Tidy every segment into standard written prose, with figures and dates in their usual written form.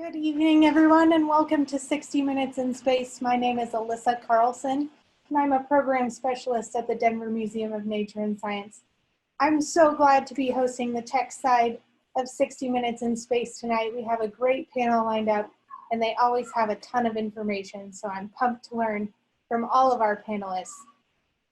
Good evening, everyone, and welcome to 60 Minutes in Space. My name is Alyssa Carlson, and I'm a program specialist at the Denver Museum of Nature and Science. I'm so glad to be hosting the tech side of 60 Minutes in Space tonight. We have a great panel lined up, and they always have a ton of information, so I'm pumped to learn from all of our panelists.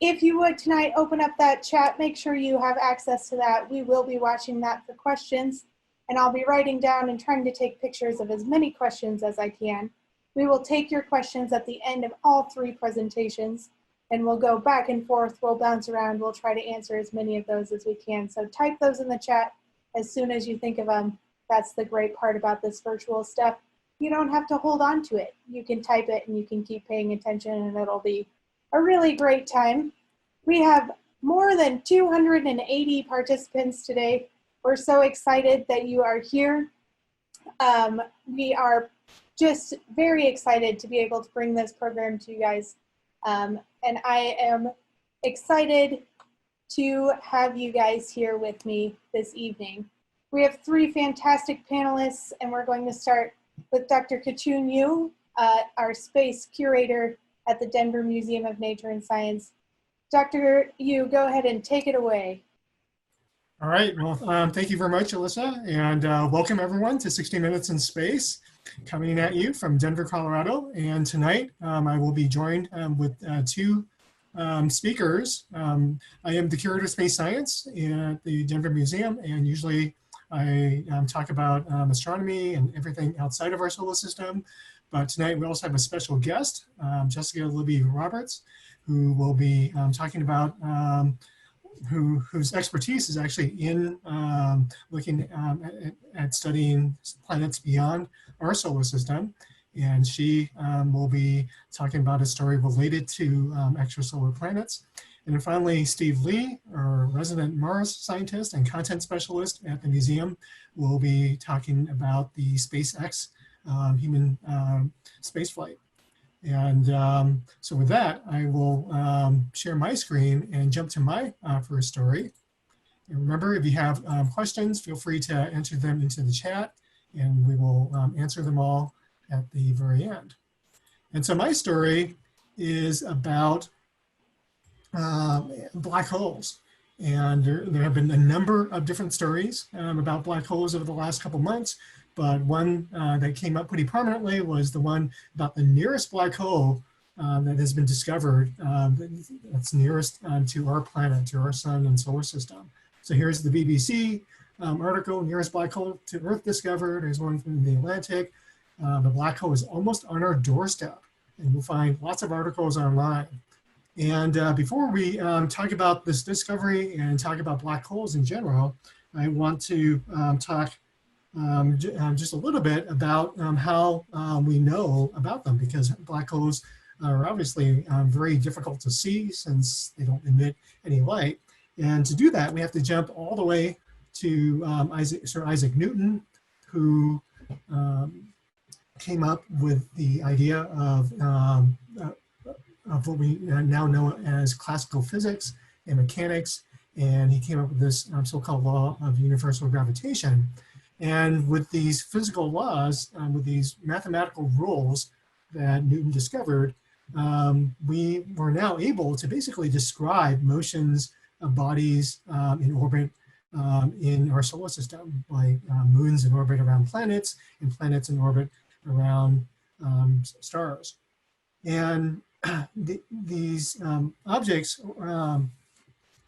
If you would tonight, open up that chat, make sure you have access to that. We will be watching that for questions. And I'll be writing down and trying to take pictures of as many questions as I can. We will take your questions at the end of all three presentations, and we'll go back and forth, we'll bounce around, we'll try to answer as many of those as we can. So type those in the chat as soon as you think of them. That's the great part about this virtual stuff. You don't have to hold on to it. You can type it and you can keep paying attention, and it'll be a really great time. We have more than 280 participants today. We're so excited that you are here. We are just very excited to be able to bring this program to you guys. And I am excited to have you guys here with me this evening. We have three fantastic panelists, and we're going to start with Dr. Chun, our space curator at the Denver Museum of Nature and Science. Dr. Yu, go ahead and take it away. All right, well, thank you very much, Alyssa, and welcome everyone to 60 Minutes in Space, coming at you from Denver, Colorado. And tonight, I will be joined with two speakers. I am the curator of space science at the Denver Museum, and usually I talk about astronomy and everything outside of our solar system. But tonight we also have a special guest, Jessica Libby Roberts, who will be talking about whose expertise is actually in looking at studying planets beyond our solar system. And she will be talking about a story related to extrasolar planets. And then finally, Steve Lee, our resident Mars scientist and content specialist at the museum, will be talking about the SpaceX human spaceflight. And so with that, I will share my screen and jump to my first story. And remember, if you have questions, feel free to enter them into the chat, and we will answer them all at the very end. And so my story is about black holes. And there have been a number of different stories about black holes over the last couple months. But one that came up pretty prominently was the one about the nearest black hole that has been discovered that's nearest to our planet, to our sun and solar system. So here's the BBC article, nearest black hole to Earth discovered. There's one from the Atlantic. The black hole is almost on our doorstep, and you'll find lots of articles online. And before we talk about this discovery and talk about black holes in general, I want to talk just a little bit about how we know about them, because black holes are obviously very difficult to see since they don't emit any light. And to do that, we have to jump all the way to Sir Isaac Newton, who came up with the idea of what we now know as classical physics and mechanics. And he came up with this so-called law of universal gravitation. And with these physical laws, with these mathematical rules that Newton discovered, we were now able to basically describe motions of bodies in orbit in our solar system, like moons in orbit around planets and planets in orbit around stars. And these objects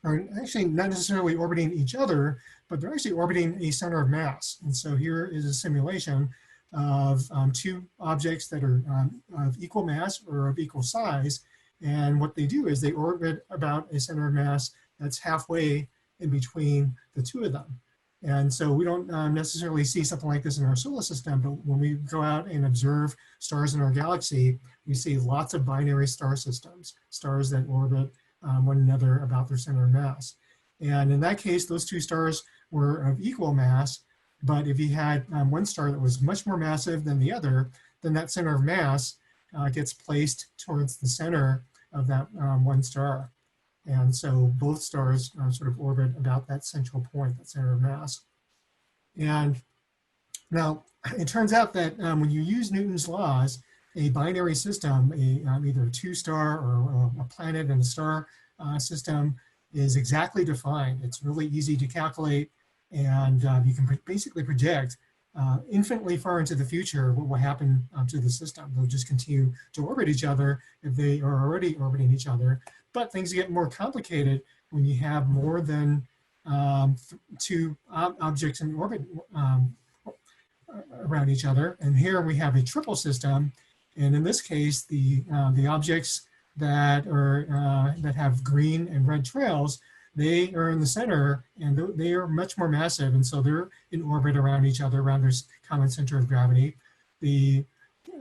are actually not necessarily orbiting each other, but they're actually orbiting a center of mass. And so here is a simulation of two objects that are of equal mass or of equal size. And what they do is they orbit about a center of mass that's halfway in between the two of them. And so we don't necessarily see something like this in our solar system, but when we go out and observe stars in our galaxy, we see lots of binary star systems, stars that orbit one another about their center of mass. And in that case, those two stars were of equal mass, but if you had one star that was much more massive than the other, then that center of mass gets placed towards the center of that one star. And so both stars sort of orbit about that central point, that center of mass. And now it turns out that when you use Newton's laws, a binary system, either a two-star or a planet and a star system, is exactly defined. It's really easy to calculate, and you can basically predict infinitely far into the future what will happen to the system. They'll just continue to orbit each other if they are already orbiting each other. But things get more complicated when you have more than two objects in orbit around each other. And here we have a triple system. And in this case, the objects that have green and red trails, they are in the center, and they are much more massive, and so they're in orbit around each other, around their common center of gravity. The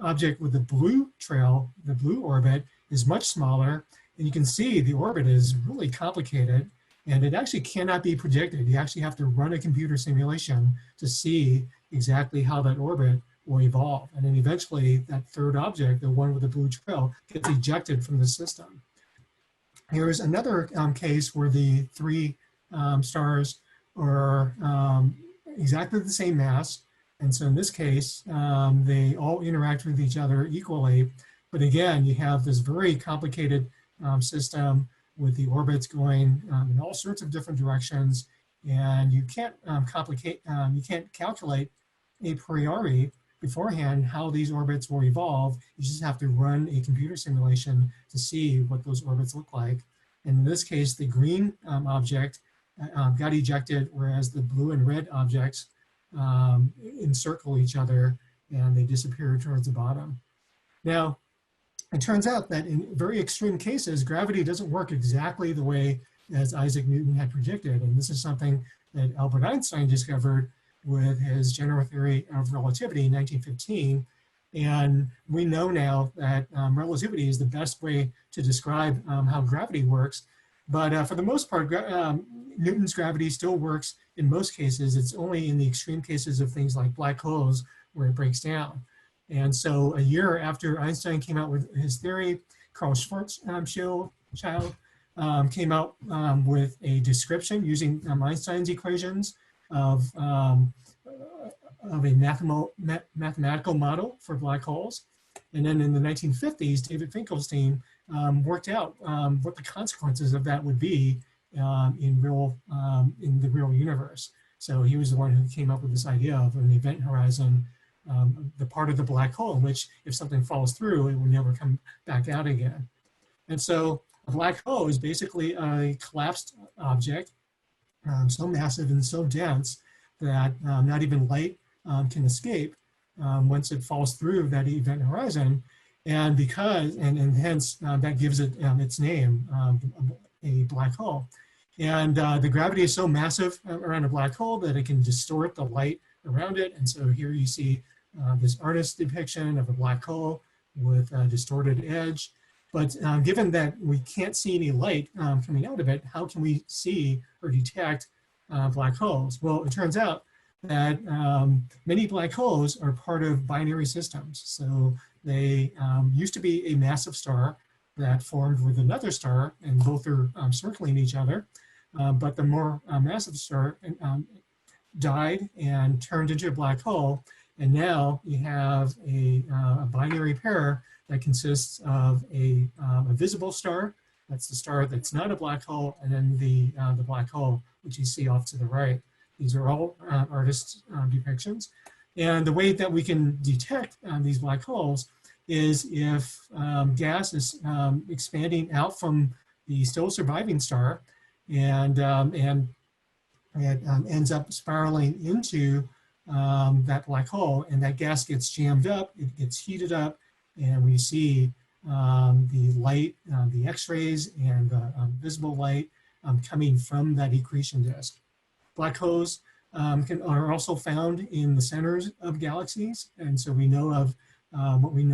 object with the blue trail, the blue orbit, is much smaller, and you can see the orbit is really complicated, and it actually cannot be predicted. You actually have to run a computer simulation to see exactly how that orbit will evolve. And then eventually that third object, the one with the blue trail, gets ejected from the system. Here's another case where the three stars are exactly the same mass. And so in this case, they all interact with each other equally. But again, you have this very complicated system with the orbits going in all sorts of different directions. And you can't you can't calculate a priori beforehand how these orbits will evolve. You just have to run a computer simulation to see what those orbits look like. And in this case, the green object got ejected, whereas the blue and red objects encircle each other and they disappear towards the bottom. Now, it turns out that in very extreme cases, gravity doesn't work exactly the way as Isaac Newton had predicted. And this is something that Albert Einstein discovered with his general theory of relativity in 1915. And we know now that relativity is the best way to describe how gravity works. But for the most part, Newton's gravity still works in most cases. It's only in the extreme cases of things like black holes where it breaks down. And so a year after Einstein came out with his theory, Karl Schwarzschild came out with a description using Einstein's equations of a mathematical model for black holes. And then in the 1950s, David Finkelstein worked out what the consequences of that would be in the real universe. So he was the one who came up with this idea of an event horizon, the part of the black hole in which if something falls through, it will never come back out again. And so a black hole is basically a collapsed object, so massive and so dense that not even light can escape once it falls through that event horizon. And hence that gives it its name, a black hole. And the gravity is so massive around a black hole that it can distort the light around it. And so here you see this artist's depiction of a black hole with a distorted edge. But given that we can't see any light coming out of it, how can we see or detect black holes? Well, it turns out that many black holes are part of binary systems. So they used to be a massive star that formed with another star, and both are circling each other. But the more massive star died and turned into a black hole. And now you have a binary pair that consists of a visible star. That's the star that's not a black hole, and then the black hole, which you see off to the right. These are all artists' depictions. And the way that we can detect these black holes is if gas is expanding out from the still surviving star, and it ends up spiraling into that black hole, and that gas gets jammed up, it gets heated up, and we see the light, the X-rays, and the visible light coming from that accretion disk. Black holes are also found in the centers of galaxies, and so we know of what we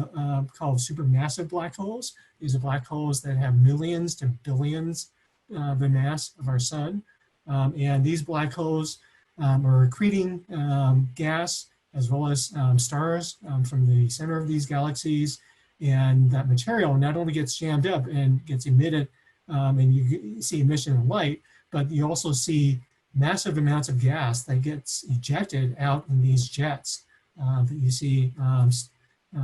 call supermassive black holes. These are black holes that have millions to billions the mass of our sun, and these black holes are accreting gas as well as stars from the center of these galaxies, and that material not only gets jammed up and gets emitted, and you see emission of light, but you also see massive amounts of gas that gets ejected out in these jets that you see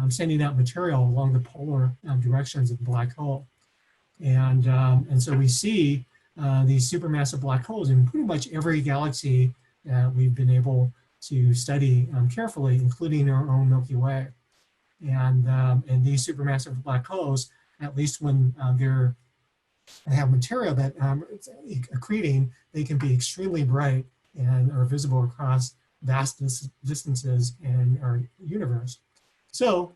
sending out material along the polar directions of the black hole. And so we see these supermassive black holes in pretty much every galaxy that we've been able to study carefully, including our own Milky Way. And these supermassive black holes, at least when they have material that it's accreting, they can be extremely bright and are visible across vast distances in our universe. So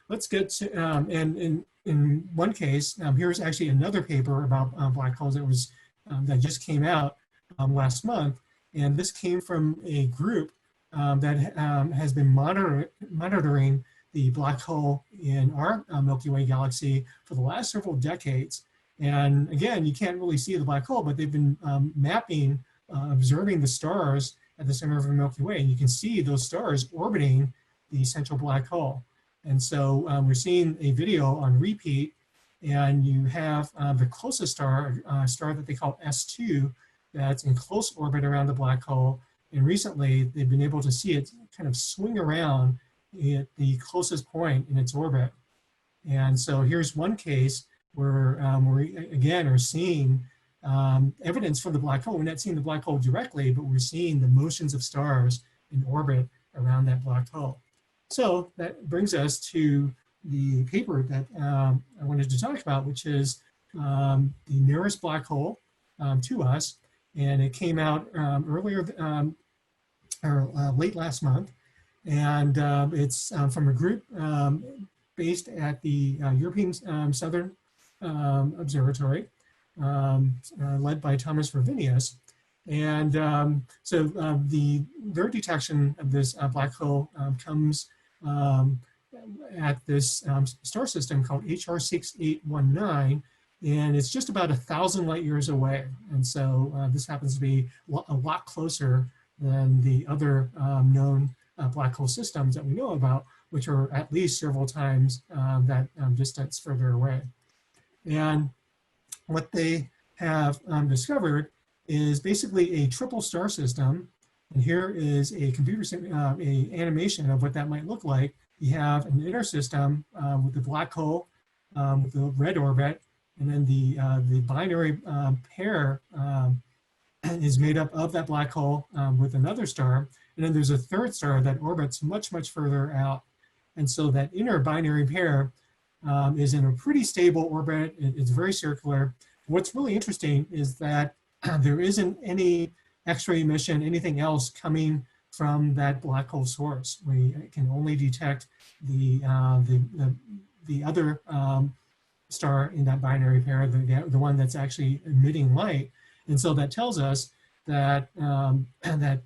let's get to, and in one case, here's actually another paper about black holes that just came out last month. And this came from a group that has been monitoring the black hole in our Milky Way galaxy for the last several decades. And again, you can't really see the black hole, but they've been mapping, observing the stars at the center of the Milky Way. And you can see those stars orbiting the central black hole. And so we're seeing a video on repeat, and you have the closest star, star that they call S2, that's in close orbit around the black hole. And recently, they've been able to see it kind of swing around at the closest point in its orbit. And so here's one case where we, again, are seeing evidence from the black hole. We're not seeing the black hole directly, but we're seeing the motions of stars in orbit around that black hole. So that brings us to the paper that I wanted to talk about, which is the nearest black hole to us. And it came out earlier, or late last month. And it's from a group based at the European Southern Observatory, led by Thomas Ravinius. And so their detection of this black hole comes at this star system called HR 6819, and it's just about 1,000 light years away. And so this happens to be a lot closer than the other known black hole systems that we know about, which are at least several times that distance further away. And what they have discovered is basically a triple star system. And here is a animation of what that might look like. You have an inner system with the black hole, with the red orbit, and then the binary pair is made up of that black hole with another star. And then there's a third star that orbits much, much further out. And so that inner binary pair is in a pretty stable orbit. It's very circular. What's really interesting is that there isn't any X-ray emission, anything else coming from that black hole source. We can only detect the other star in that binary pair, the one that's actually emitting light. And so that tells us that, that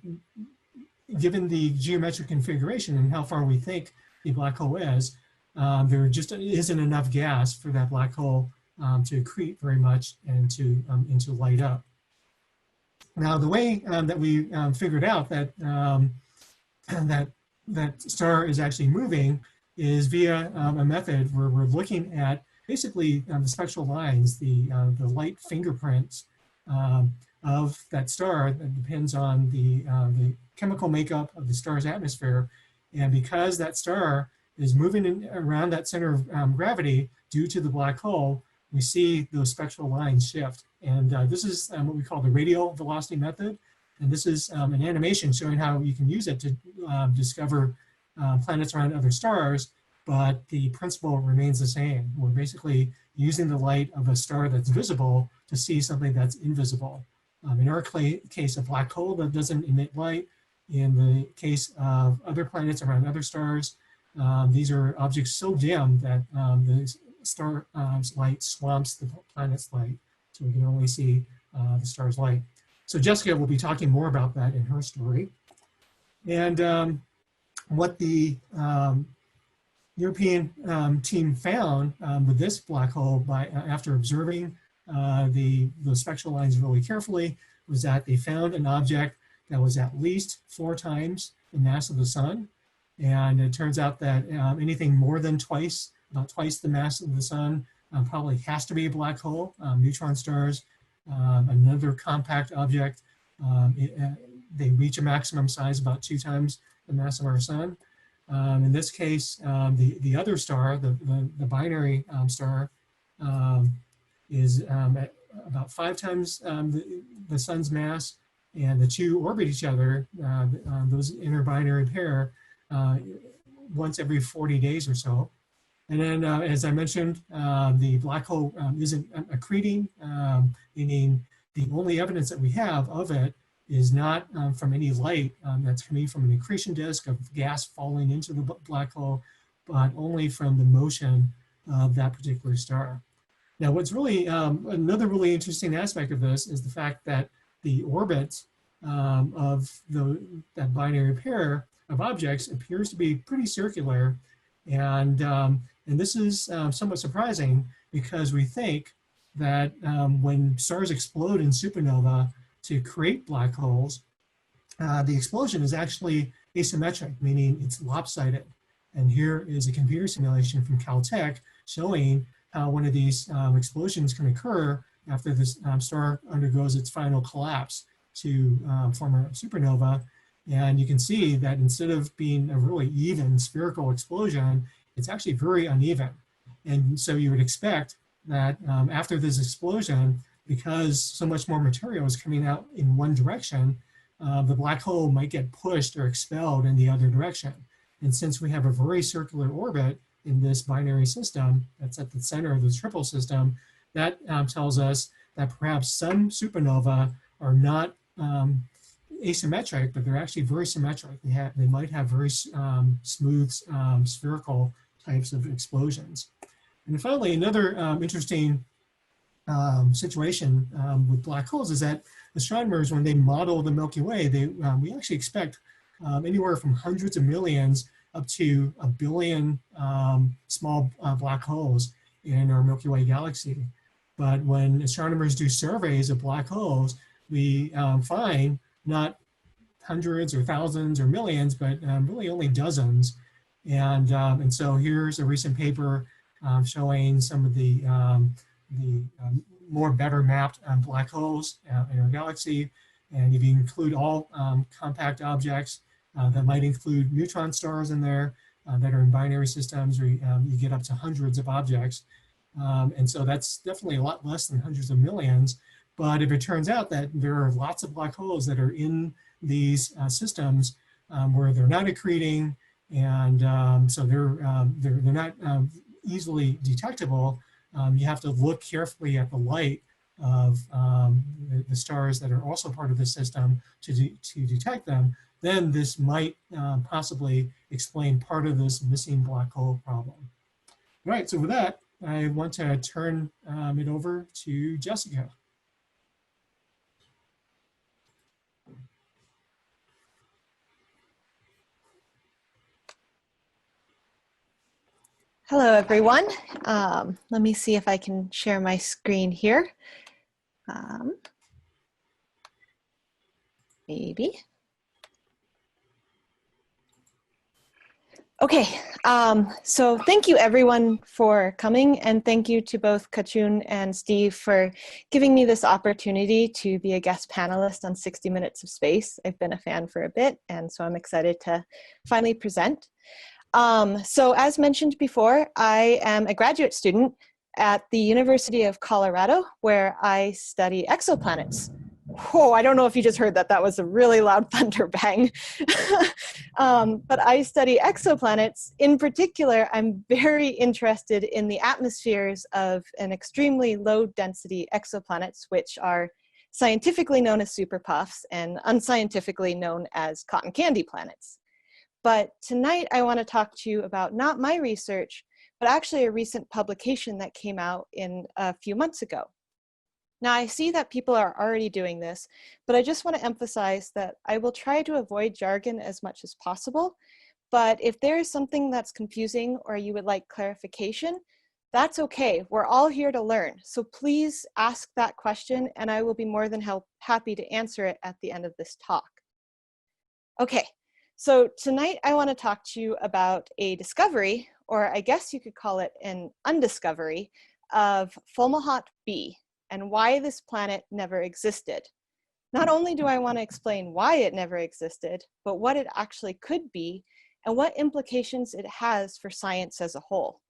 given the geometric configuration and how far we think the black hole is, there just isn't enough gas for that black hole to accrete very much and to light up. Now, the way that we figured out that that star is actually moving is via a method where we're looking at basically the spectral lines, the light fingerprints of that star that depends on the chemical makeup of the star's atmosphere. And because that star is moving around that center of gravity due to the black hole, we see those spectral lines shift. And this is what we call the radial velocity method. And this is an animation showing how you can use it to discover planets around other stars, but the principle remains the same. We're basically using the light of a star that's visible to see something that's invisible. In our case, a black hole that doesn't emit light. In the case of other planets around other stars, these are objects so dim that the star's light swamps the planet's light, so we can only see the star's light. So Jessica will be talking more about that in her story. And what the European team found with this black hole after observing the spectral lines really carefully was that they found an object that was at least 4 times the mass of the sun. And it turns out that anything more than about twice the mass of the sun probably has to be a black hole. Neutron stars, another compact object, they reach a maximum size about 2 times the mass of our sun. In this case, the other star, the binary star, is at about 5 times the sun's mass, and the two orbit each other, those inner binary pair, once every 40 days or so. And then, as I mentioned, the black hole isn't accreting, meaning the only evidence that we have of it is not from any light that's coming from an accretion disk of gas falling into the black hole, but only from the motion of that particular star. Now, what's really, another really interesting aspect of this is the fact that the orbit of that binary pair of objects appears to be pretty circular. And this is somewhat surprising, because we think that when stars explode in supernova to create black holes, the explosion is actually asymmetric, meaning it's lopsided. And here is a computer simulation from Caltech showing how one of these explosions can occur after this star undergoes its final collapse to form a supernova. And you can see that instead of being a really even spherical explosion, it's actually very uneven. And so you would expect that after this explosion, because so much more material is coming out in one direction, the black hole might get pushed or expelled in the other direction. And since we have a very circular orbit in this binary system that's at the center of the triple system, that tells us that perhaps some supernova are not asymmetric, but they're actually very symmetric. They might have very smooth spherical types of explosions. And then finally, another interesting situation with black holes is that astronomers, when they model the Milky Way, we actually expect anywhere from hundreds of millions up to 1 billion small black holes in our Milky Way galaxy. But when astronomers do surveys of black holes, we find not hundreds or thousands or millions, but really only dozens. And so here's a recent paper showing some of the more better mapped black holes in our galaxy. And if you include all compact objects, that might include neutron stars in there that are in binary systems, or you get up to hundreds of objects. And so that's definitely a lot less than hundreds of millions. But if it turns out that there are lots of black holes that are in these systems where they're not accreting, and so they're not easily detectable, you have to look carefully at the light of the stars that are also part of the system to detect them. Then this might possibly explain part of this missing black hole problem. All right, so with that, I want to turn it over to Jessica. Hello, everyone. Let me see if I can share my screen here. Maybe. Okay, so thank you everyone for coming, and thank you to both Chun and Steve for giving me this opportunity to be a guest panelist on 60 Minutes of Space. I've been a fan for a bit, and so I'm excited to finally present. So as mentioned before, I am a graduate student at the University of Colorado, where I study exoplanets. Whoa, I don't know if you just heard that. That was a really loud thunder bang. But I study exoplanets. In particular, I'm very interested in the atmospheres of an extremely low density exoplanets, which are scientifically known as superpuffs and unscientifically known as cotton candy planets. But tonight I want to talk to you about not my research, but actually a recent publication that came out a few months ago. Now, I see that people are already doing this, but I just want to emphasize that I will try to avoid jargon as much as possible. But if there is something that's confusing or you would like clarification, that's okay. We're all here to learn. So please ask that question, and I will be more than happy to answer it at the end of this talk. Okay, so tonight I want to talk to you about a discovery, or I guess you could call it an undiscovery, of Fomalhaut b, and why this planet never existed. Not only do I want to explain why it never existed, but what it actually could be, and what implications it has for science as a whole.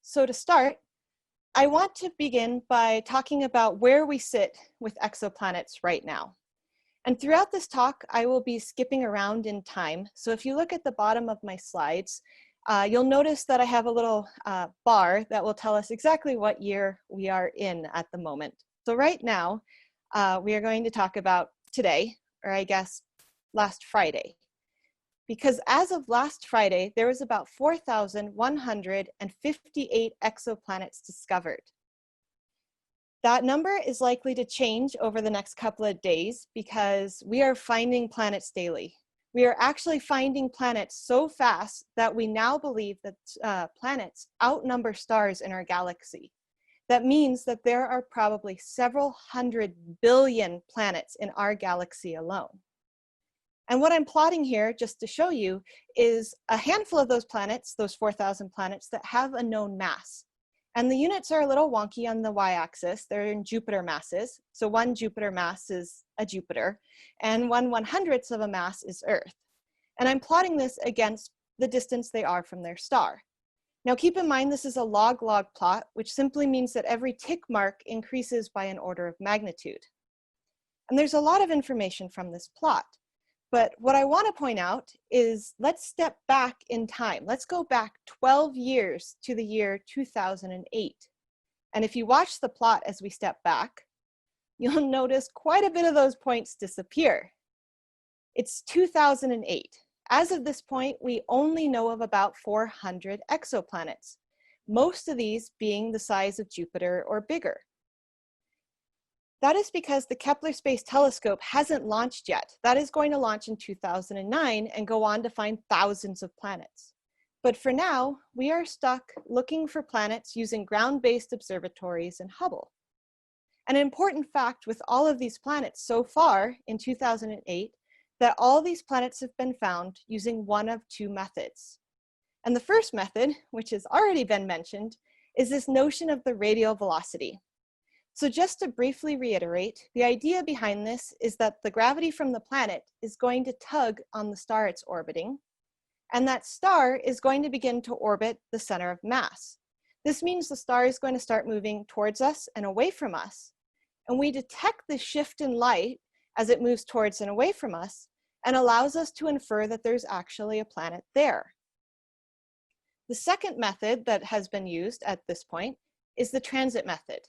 So to start, I want to begin by talking about where we sit with exoplanets right now. And throughout this talk, I will be skipping around in time. So if you look at the bottom of my slides, you'll notice that I have a little bar that will tell us exactly what year we are in at the moment. So right now, we are going to talk about today, or I guess last Friday. Because as of last Friday, there was about 4,158 exoplanets discovered. That number is likely to change over the next couple of days because we are finding planets daily. We are actually finding planets so fast that we now believe that planets outnumber stars in our galaxy. That means that there are probably several 100 billion planets in our galaxy alone. And what I'm plotting here, just to show you, is a handful of those planets, those 4,000 planets, that have a known mass. And the units are a little wonky on the y-axis. They're in Jupiter masses. So 1 Jupiter mass is a Jupiter, and 1/100th of a mass is Earth. And I'm plotting this against the distance they are from their star. Now keep in mind this is a log-log plot, which simply means that every tick mark increases by an order of magnitude. And there's a lot of information from this plot. But what I want to point out is let's step back in time. Let's go back 12 years to the year 2008. And if you watch the plot as we step back, you'll notice quite a bit of those points disappear. It's 2008. As of this point, we only know of about 400 exoplanets, most of these being the size of Jupiter or bigger. That is because the Kepler Space Telescope hasn't launched yet. That is going to launch in 2009 and go on to find thousands of planets. But for now, we are stuck looking for planets using ground-based observatories and Hubble. An important fact with all of these planets so far in 2008, that all these planets have been found using one of two methods. And the first method, which has already been mentioned, is this notion of the radial velocity. So just to briefly reiterate, the idea behind this is that the gravity from the planet is going to tug on the star it's orbiting, and that star is going to begin to orbit the center of mass. This means the star is going to start moving towards us and away from us, and we detect the shift in light as it moves towards and away from us, and allows us to infer that there's actually a planet there. The second method that has been used at this point is the transit method.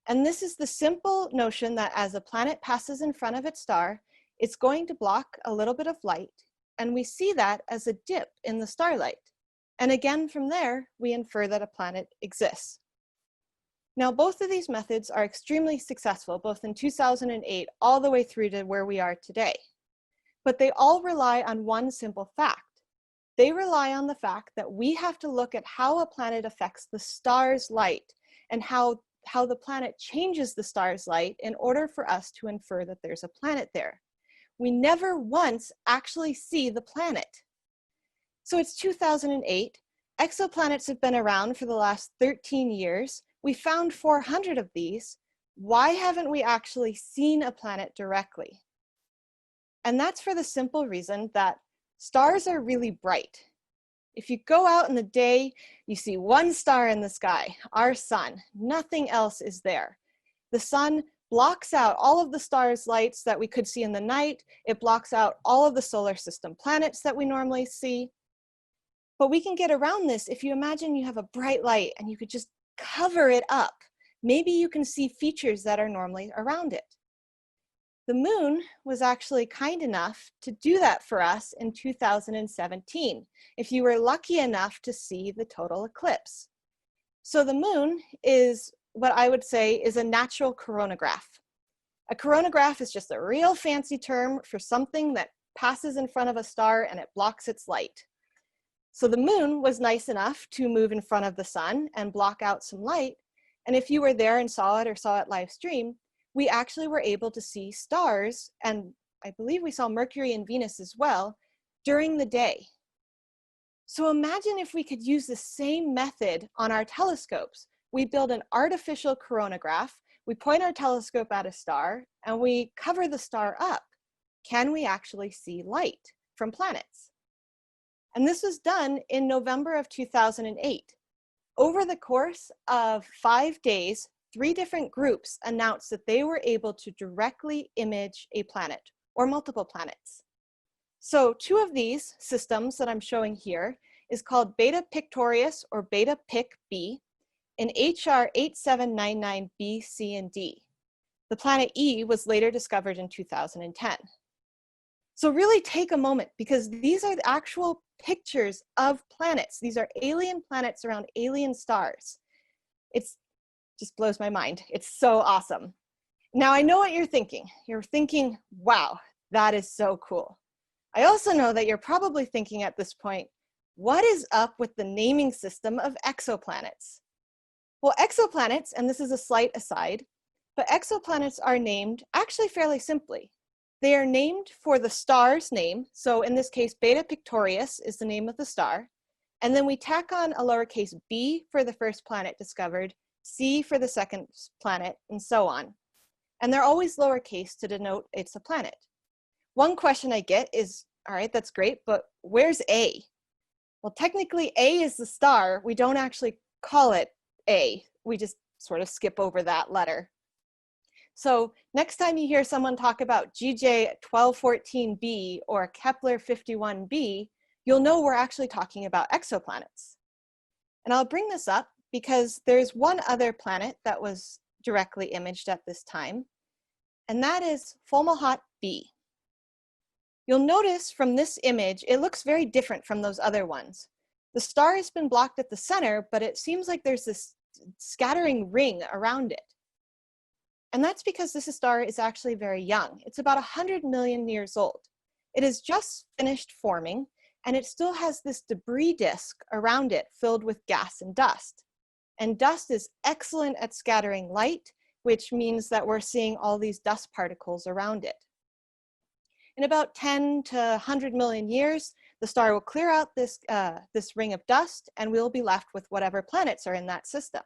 And this is the simple notion that as a planet passes in front of its star, it's going to block a little bit of light, and we see that as a dip in the starlight. And again, from there, we infer that a planet exists. Now, both of these methods are extremely successful, both in 2008 all the way through to where we are today. But they all rely on one simple fact. They rely on the fact that we have to look at how a planet affects the star's light and how the planet changes the star's light in order for us to infer that there's a planet there. We never once actually see the planet. So it's 2008. Exoplanets have been around for the last 13 years. We found 400 of these. Why haven't we actually seen a planet directly? And that's for the simple reason that stars are really bright. If you go out in the day, you see one star in the sky, our sun. Nothing else is there. The sun blocks out all of the stars' lights that we could see in the night. It blocks out all of the solar system planets that we normally see. But we can get around this if you imagine you have a bright light and you could just cover it up. Maybe you can see features that are normally around it. The moon was actually kind enough to do that for us in 2017, if you were lucky enough to see the total eclipse. So the moon is what I would say is a natural coronagraph. A coronagraph is just a real fancy term for something that passes in front of a star and it blocks its light. So the moon was nice enough to move in front of the sun and block out some light. And if you were there and saw it or saw it live stream, we actually were able to see stars, and I believe we saw Mercury and Venus as well, during the day. So imagine if we could use the same method on our telescopes. We build an artificial coronagraph, we point our telescope at a star, and we cover the star up. Can we actually see light from planets? And this was done in November of 2008. Over the course of 5 days, 3 different groups announced that they were able to directly image a planet or multiple planets. So 2 of these systems that I'm showing here is called Beta Pictorius or Beta Pic B in HR 8799b, C, and D. The planet E was later discovered in 2010. So really take a moment, because these are the actual pictures of planets. These are alien planets around alien stars. It's just blows my mind. It's so awesome. Now I know what you're thinking. You're thinking, wow, that is so cool. I also know that you're probably thinking at this point, what is up with the naming system of exoplanets? Well, exoplanets, and this is a slight aside, but exoplanets are named actually fairly simply. They are named for the star's name. So in this case, Beta Pictorius is the name of the star. And then we tack on a lowercase b for the first planet discovered, C for the second planet, and so on. And they're always lowercase to denote it's a planet. One question I get is, all right, that's great, but where's A? Well, technically A is the star. We don't actually call it A. We just sort of skip over that letter. So next time you hear someone talk about GJ 1214b or Kepler 51b, you'll know we're actually talking about exoplanets. And I'll bring this up because there's one other planet that was directly imaged at this time, and that is Fomalhaut b. You'll notice from this image, it looks very different from those other ones. The star has been blocked at the center, but it seems like there's this scattering ring around it. And that's because this star is actually very young. It's about 100 million years old. It has just finished forming, and it still has this debris disk around it filled with gas and dust. And dust is excellent at scattering light, which means that we're seeing all these dust particles around it. In about 10 to 100 million years, the star will clear out this ring of dust, and we'll be left with whatever planets are in that system.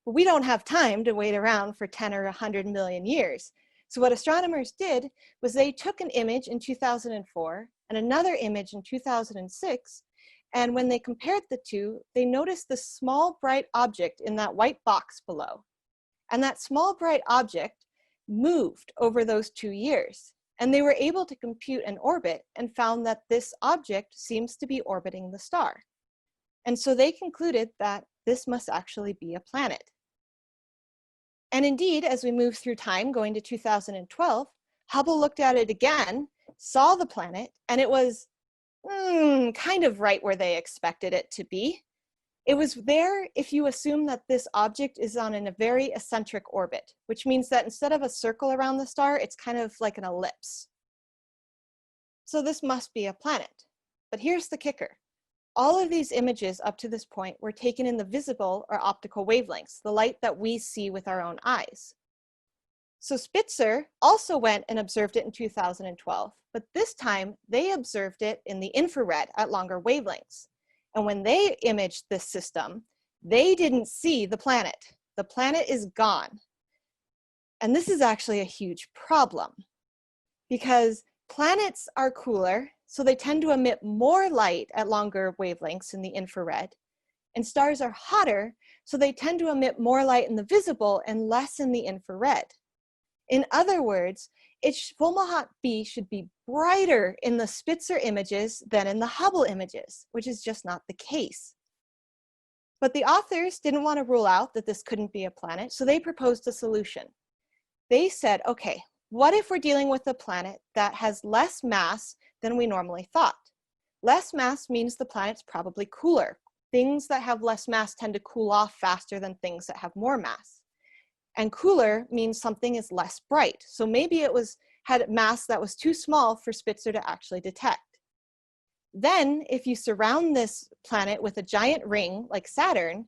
But we don't have time to wait around for 10 or 100 million years. So what astronomers did was they took an image in 2004 and another image in 2006, and when they compared the two, they noticed this small bright object in that white box below. And that small bright object moved over those 2 years. And they were able to compute an orbit and found that this object seems to be orbiting the star. And so they concluded that this must actually be a planet. And indeed, as we move through time, going to 2012, Hubble looked at it again, saw the planet, and it was kind of right where they expected it to be. It was there if you assume that this object is on a very eccentric orbit, which means that instead of a circle around the star, it's kind of like an ellipse. So this must be a planet. But here's the kicker. All of these images up to this point were taken in the visible or optical wavelengths, the light that we see with our own eyes. So Spitzer also went and observed it in 2012, but this time they observed it in the infrared at longer wavelengths. And when they imaged this system, they didn't see the planet. The planet is gone. And this is actually a huge problem because planets are cooler, so they tend to emit more light at longer wavelengths in the infrared. And stars are hotter, so they tend to emit more light in the visible and less in the infrared. In other words, Fomalhaut b should be brighter in the Spitzer images than in the Hubble images, which is just not the case. But the authors didn't want to rule out that this couldn't be a planet, so they proposed a solution. They said, okay, what if we're dealing with a planet that has less mass than we normally thought? Less mass means the planet's probably cooler. Things that have less mass tend to cool off faster than things that have more mass. And cooler means something is less bright. So maybe it had mass that was too small for Spitzer to actually detect. Then if you surround this planet with a giant ring like Saturn,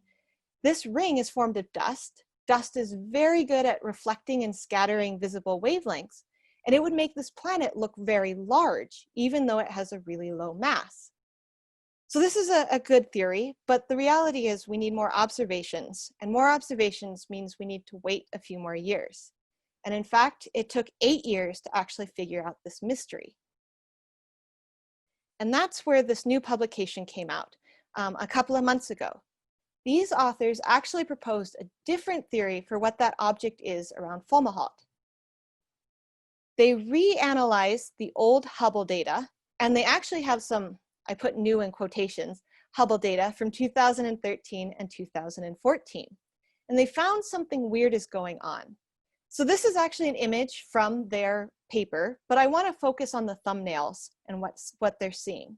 this ring is formed of dust. Dust is very good at reflecting and scattering visible wavelengths, and it would make this planet look very large, even though it has a really low mass. So this is a good theory, but the reality is we need more observations, and more observations means we need to wait a few more years. And in fact, it took 8 years to actually figure out this mystery. And that's where this new publication came out a couple of months ago. These authors actually proposed a different theory for what that object is around Fomalhaut. They reanalyzed the old Hubble data, and they actually have some, I put new in quotations, Hubble data from 2013 and 2014. And they found something weird is going on. So this is actually an image from their paper, but I want to focus on the thumbnails and what they're seeing.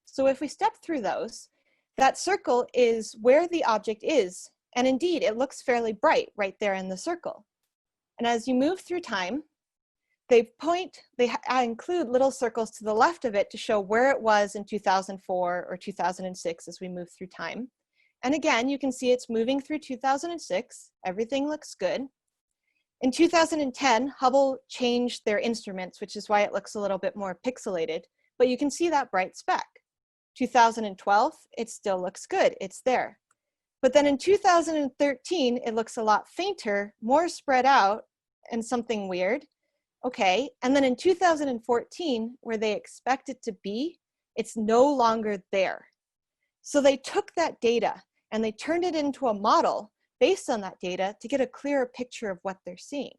So if we step through those, that circle is where the object is. And indeed, it looks fairly bright right there in the circle. And as you move through time, they include little circles to the left of it to show where it was in 2004 or 2006 as we move through time. And again, you can see it's moving through 2006. Everything looks good. In 2010, Hubble changed their instruments, which is why it looks a little bit more pixelated, but you can see that bright speck. 2012, it still looks good, it's there. But then in 2013, it looks a lot fainter, more spread out, and something weird. Okay, and then in 2014, where they expect it to be, it's no longer there. So they took that data and they turned it into a model based on that data to get a clearer picture of what they're seeing.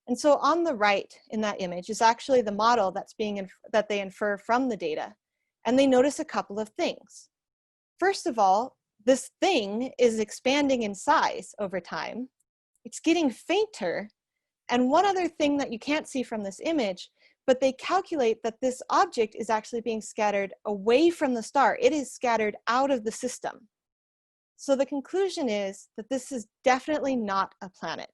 And so on the right in that image is actually the model that they infer from the data. And they notice a couple of things. First of all, this thing is expanding in size over time. It's getting fainter. And one other thing that you can't see from this image, but they calculate that this object is actually being scattered away from the star. It is scattered out of the system. So the conclusion is that this is definitely not a planet.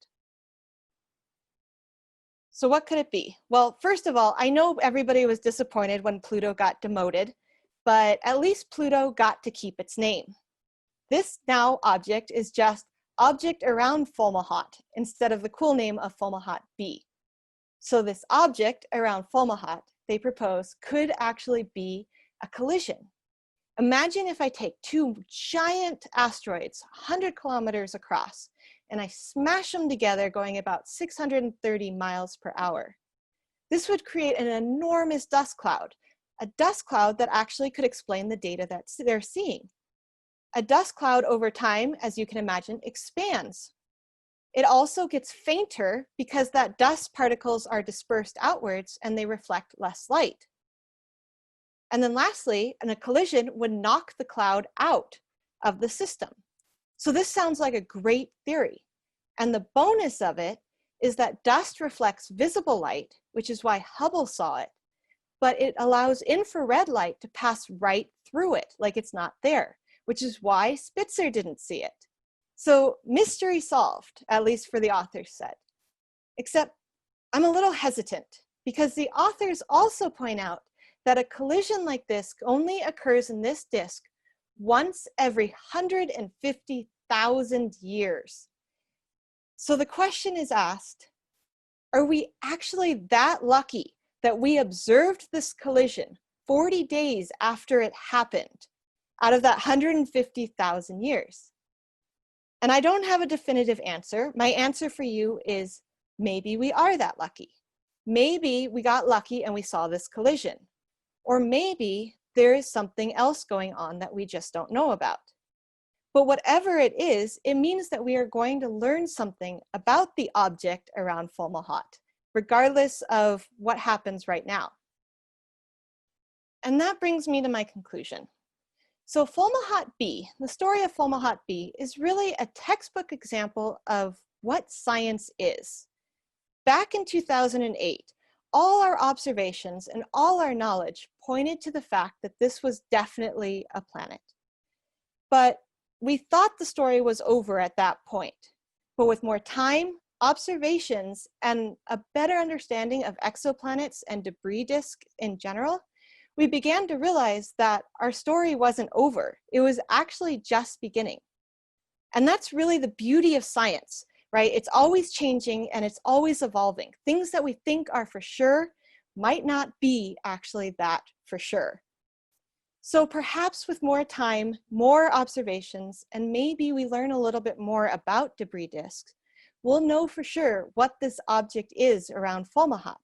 So what could it be? Well, first of all, I know everybody was disappointed when Pluto got demoted, but at least Pluto got to keep its name. This now object is just object around Fomalhaut instead of the cool name of Fomalhaut B. So this object around Fomalhaut, they propose, could actually be a collision. Imagine if I take two giant asteroids, 100 kilometers across, and I smash them together going about 630 miles per hour. This would create an enormous dust cloud, a dust cloud that actually could explain the data that they're seeing. A dust cloud over time, as you can imagine, expands. It also gets fainter because that dust particles are dispersed outwards and they reflect less light. And then lastly, a collision would knock the cloud out of the system. So this sounds like a great theory. And the bonus of it is that dust reflects visible light, which is why Hubble saw it, but it allows infrared light to pass right through it, like it's not there, which is why Spitzer didn't see it. So mystery solved, at least for the authors said. Except I'm a little hesitant because the authors also point out that a collision like this only occurs in this disk once every 150,000 years. So the question is asked, are we actually that lucky that we observed this collision 40 days after it happened out of that 150,000 years? And I don't have a definitive answer. My answer for you is maybe we are that lucky. Maybe we got lucky and we saw this collision. Or maybe there is something else going on that we just don't know about. But whatever it is, it means that we are going to learn something about the object around Fomalhaut, regardless of what happens right now. And that brings me to my conclusion. So Fomalhaut B, the story of Fomalhaut B, is really a textbook example of what science is. Back in 2008, all our observations and all our knowledge pointed to the fact that this was definitely a planet. But we thought the story was over at that point. But with more time, observations, and a better understanding of exoplanets and debris disk in general, we began to realize that our story wasn't over. It was actually just beginning. And that's really the beauty of science, right? It's always changing and it's always evolving. Things that we think are for sure might not be actually that for sure. So perhaps with more time, more observations, and maybe we learn a little bit more about debris disks, we'll know for sure what this object is around Fomalhaut.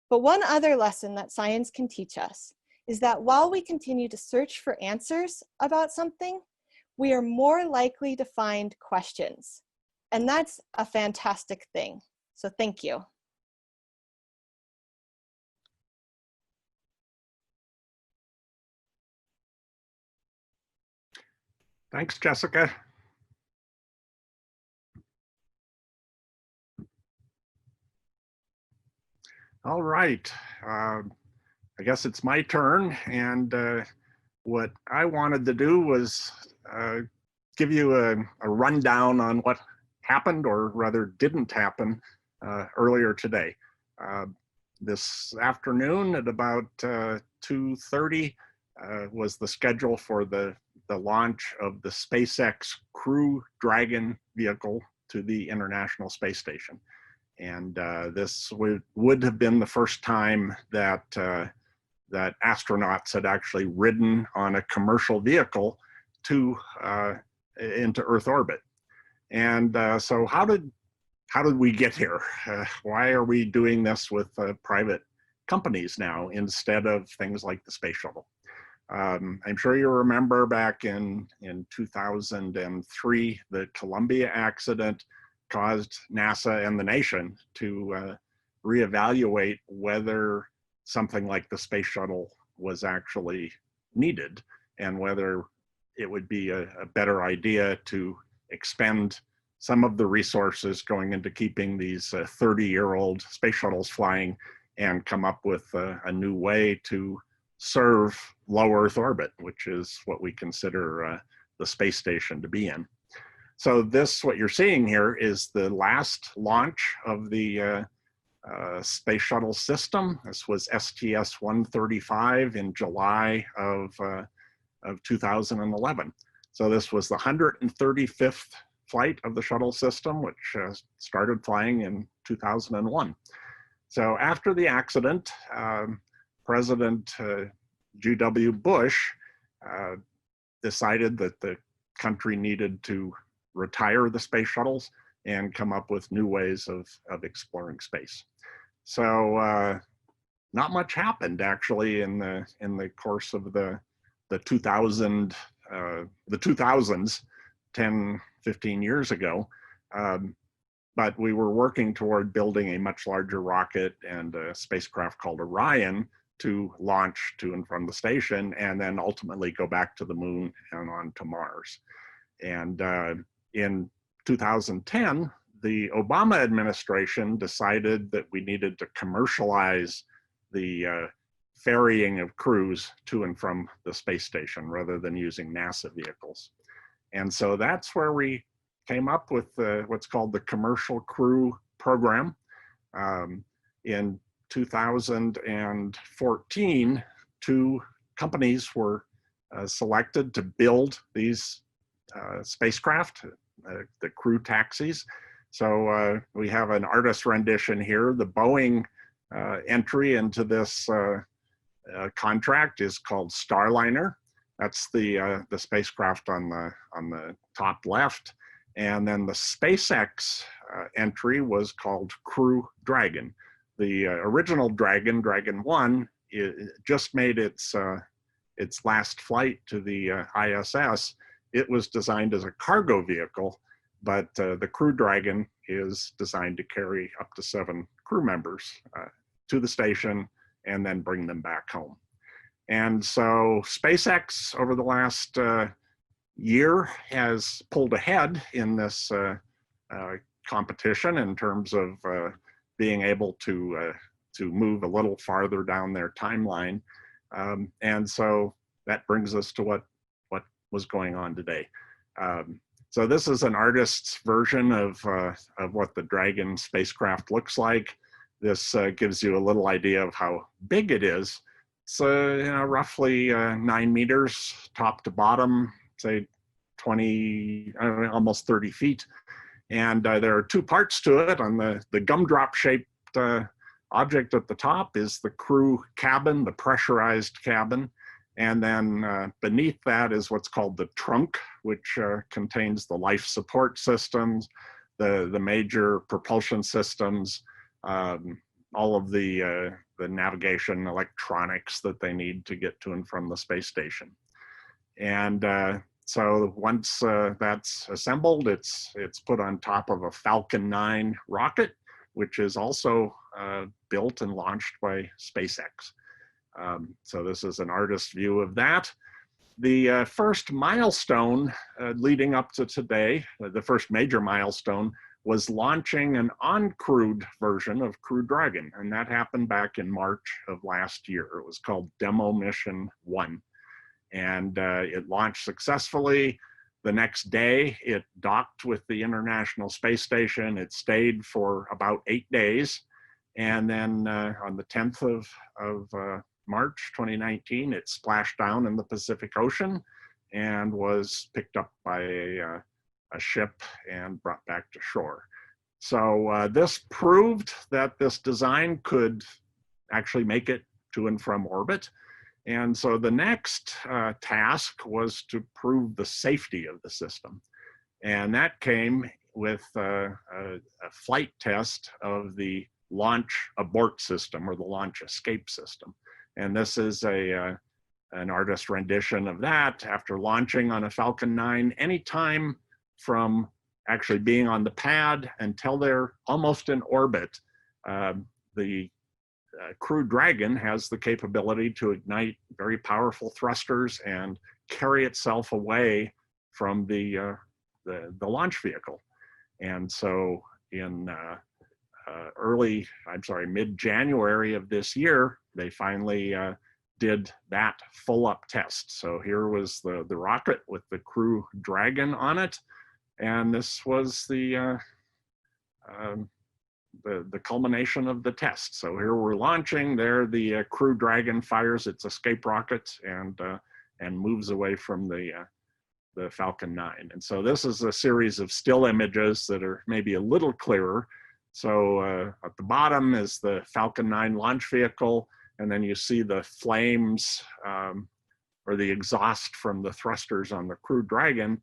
But one other lesson that science can teach us is that while we continue to search for answers about something, we are more likely to find questions. And that's a fantastic thing. So thank you. Thanks, Jessica. All right, I guess it's my turn, and what I wanted to do was give you a rundown on what happened, or rather didn't happen, earlier today. This afternoon at about 2:30 was the schedule for the launch of the SpaceX Crew Dragon vehicle to the International Space Station. And this would have been the first time that that astronauts had actually ridden on a commercial vehicle to into Earth orbit. And so how did we get here? Why are we doing this with private companies now instead of things like the Space Shuttle? I'm sure you remember back in 2003, the Columbia accident caused NASA and the nation to reevaluate whether something like the Space Shuttle was actually needed, and whether it would be a better idea to expend some of the resources going into keeping these 30-year-old space shuttles flying and come up with a new way to serve low Earth orbit, which is what we consider the space station to be in. So this, what you're seeing here, is the last launch of the Space Shuttle system. This was STS-135 in July of 2011. So this was the 135th flight of the shuttle system, which started flying in 2001. So after the accident, President G.W. Bush decided that the country needed to retire the space shuttles and come up with new ways of exploring space. So not much happened actually in the course of the 2000s, 10, 15 years ago. But we were working toward building a much larger rocket and a spacecraft called Orion to launch to and from the station, and then ultimately go back to the moon and on to Mars. And in 2010, the Obama administration decided that we needed to commercialize the ferrying of crews to and from the space station rather than using NASA vehicles. And so that's where we came up with what's called the Commercial Crew Program. In 2014, 2 companies were selected to build these spacecraft, the crew taxis. So we have an artist rendition here. The Boeing entry into this contract is called Starliner. That's the spacecraft on the top left. And then the SpaceX entry was called Crew Dragon. The original Dragon, Dragon 1, just made its last flight to the ISS. It was designed as a cargo vehicle, but the Crew Dragon is designed to carry up to 7 crew members to the station and then bring them back home. And so SpaceX over the last year has pulled ahead in this competition in terms of being able to move a little farther down their timeline. And so that brings us to what was going on today. So this is an artist's version of what the Dragon spacecraft looks like. This gives you a little idea of how big it is. It's roughly 9 meters top to bottom, say 20, almost 30 feet. And there are 2 parts to it. On the gumdrop shaped object at the top is the crew cabin, the pressurized cabin. And then beneath that is what's called the trunk, which contains the life support systems, the major propulsion systems, all of the navigation electronics that they need to get to and from the space station. And so once that's assembled, it's put on top of a Falcon 9 rocket, which is also built and launched by SpaceX. So this is an artist's view of that. The first milestone leading up to today, the first major milestone, was launching an uncrewed version of Crew Dragon, and that happened back in March of last year. It was called Demo Mission 1, and it launched successfully. The next day, it docked with the International Space Station. It stayed for about 8 days, and then on the 10th of March 2019, it splashed down in the Pacific Ocean and was picked up by a ship and brought back to shore. So this proved that this design could actually make it to and from orbit. And so the next task was to prove the safety of the system. And that came with a flight test of the launch abort system, or the launch escape system. And this is an artist rendition of that after launching on a Falcon 9. Anytime from actually being on the pad until they're almost in orbit, the Crew Dragon has the capability to ignite very powerful thrusters and carry itself away from the launch vehicle. And so in mid-January of this year, they finally did that full-up test. So here was the rocket with the Crew Dragon on it, and this was the culmination of the test. So here we're launching. There, the Crew Dragon fires its escape rocket and moves away from the Falcon 9. And so this is a series of still images that are maybe a little clearer. So at the bottom is the Falcon 9 launch vehicle, and then you see the flames or the exhaust from the thrusters on the Crew Dragon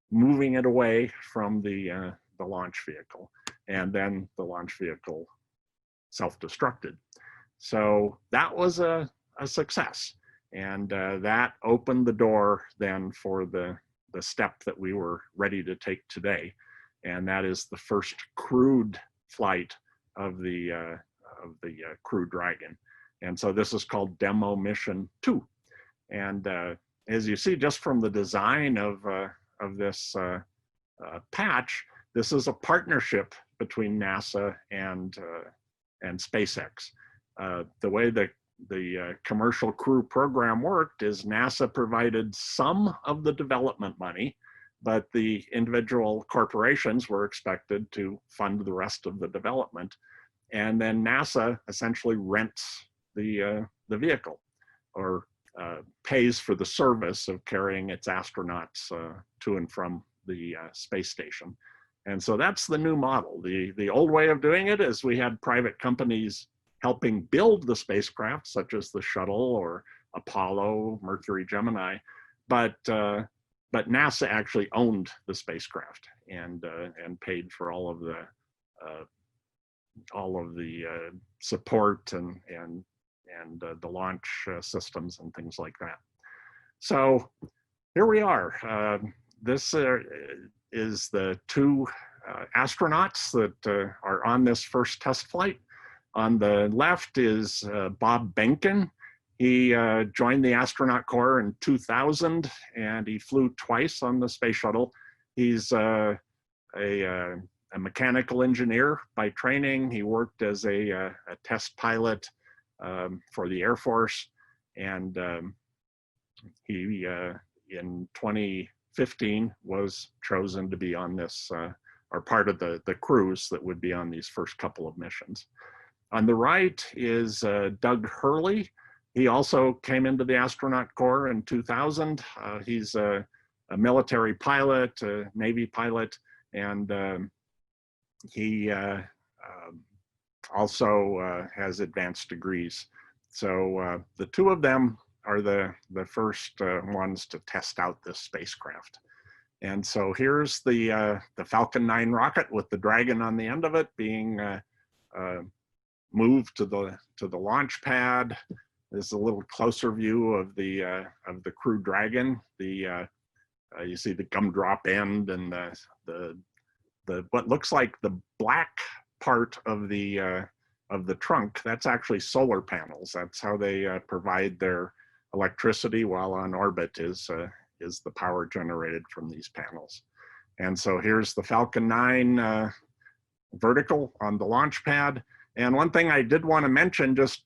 moving it away from the launch vehicle. And then the launch vehicle self-destructed. So that was a success. And that opened the door then for the step that we were ready to take today. And that is the first crewed flight of the Crew Dragon. And so this is called Demo Mission 2. And as you see, just from the design of this patch, this is a partnership between NASA and SpaceX. The way the commercial crew program worked is NASA provided some of the development money, but the individual corporations were expected to fund the rest of the development. And then NASA essentially rents the vehicle, or pays for the service of carrying its astronauts to and from the space station. And so that's the new model. The old way of doing it is we had private companies helping build the spacecraft, such as the shuttle or Apollo, Mercury, Gemini, but NASA actually owned the spacecraft and paid for all of the support and the launch systems and things like that. So here we are. This is the two astronauts that are on this first test flight. On the left is Bob Behnken. He joined the astronaut corps in 2000, and he flew twice on the space shuttle. He's a mechanical engineer by training. He worked as a test pilot for the Air Force, and he in 2015 was chosen to be on this, or part of the crews that would be on these first couple of missions. On the right is Doug Hurley. He also came into the astronaut corps in 2000. He's a military pilot, a Navy pilot, and he also has advanced degrees. So the two of them are the first ones to test out this spacecraft. And so here's the Falcon 9 rocket with the Dragon on the end of it being moved to the launch pad. This is a little closer view of the Crew Dragon. You see the gumdrop end and the what looks like the black part of the trunk. That's actually solar panels. That's how they provide their electricity while on orbit, is the power generated from these panels. And so here's the Falcon 9 vertical on the launch pad. And one thing I did want to mention just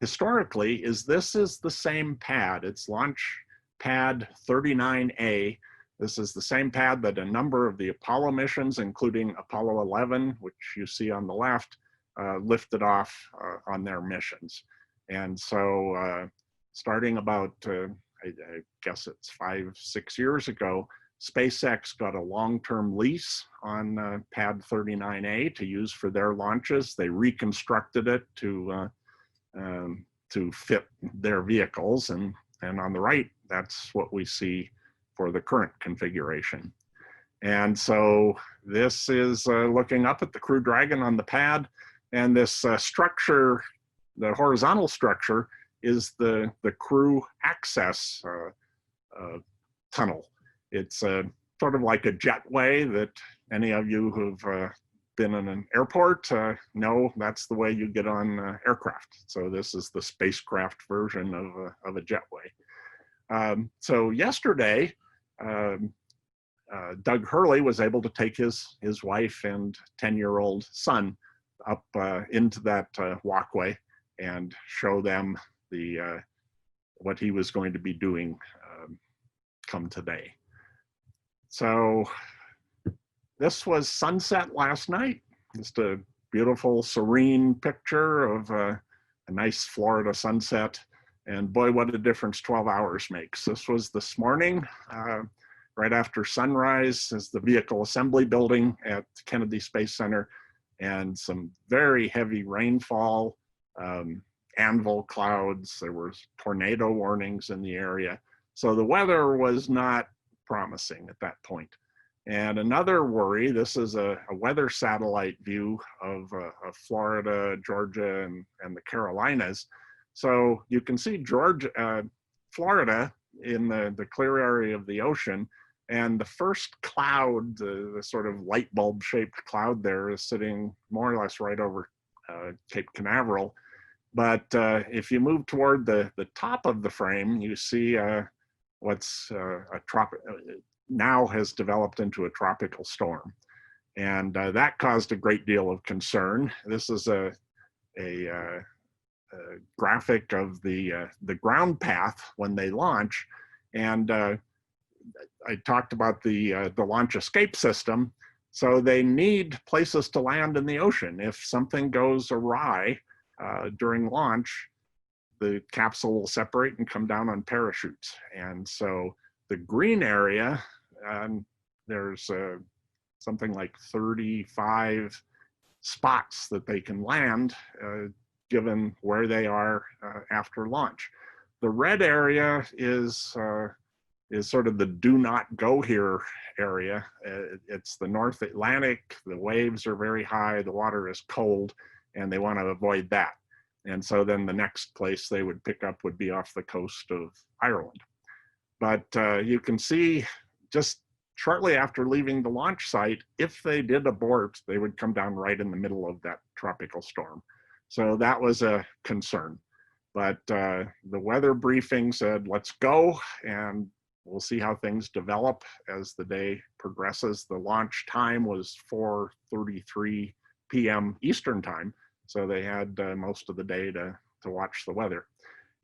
historically is this is the same pad. It's launch pad 39A. This is the same pad that a number of the Apollo missions, including Apollo 11, which you see on the left, lifted off on their missions. And so starting about, I guess it's 5-6 years ago, SpaceX got a long-term lease on pad 39A to use for their launches. They reconstructed it to fit their vehicles. And on the right, that's what we see for the current configuration. And so this is looking up at the Crew Dragon on the pad, and this structure, the horizontal structure, is the crew access tunnel. It's sort of like a jetway that any of you who've been in an airport know that's the way you get on aircraft. So this is the spacecraft version of a jetway. So yesterday, Doug Hurley was able to take his wife and 10-year-old son up into that walkway and show them what he was going to be doing come today. So this was sunset last night. Just a beautiful, serene picture of a nice Florida sunset. And boy, what a difference 12 hours makes. This was this morning, right after sunrise, is the vehicle assembly building at Kennedy Space Center, and some very heavy rainfall, anvil clouds. There were tornado warnings in the area. So the weather was not promising at that point. And another worry, this is a weather satellite view of Florida, Georgia, and the Carolinas. So you can see Florida in the clear area of the ocean, and the first cloud, the sort of light bulb shaped cloud there, is sitting more or less right over Cape Canaveral. But if you move toward the top of the frame, you see what's now has developed into a tropical storm. And that caused a great deal of concern. This is a graphic of the ground path when they launch. And I talked about the launch escape system. So they need places to land in the ocean. If something goes awry during launch, the capsule will separate and come down on parachutes. And so the green area, there's something like 35 spots that they can land given where they are after launch. The red area is sort of the do not go here area. It's the North Atlantic. The waves are very high, the water is cold, and they want to avoid that. And so then the next place they would pick up would be off the coast of Ireland. But you can see just shortly after leaving the launch site, if they did abort, they would come down right in the middle of that tropical storm. So that was a concern. But the weather briefing said, let's go, and we'll see how things develop as the day progresses. The launch time was 4:33 p.m. Eastern time, so they had most of the day to watch the weather.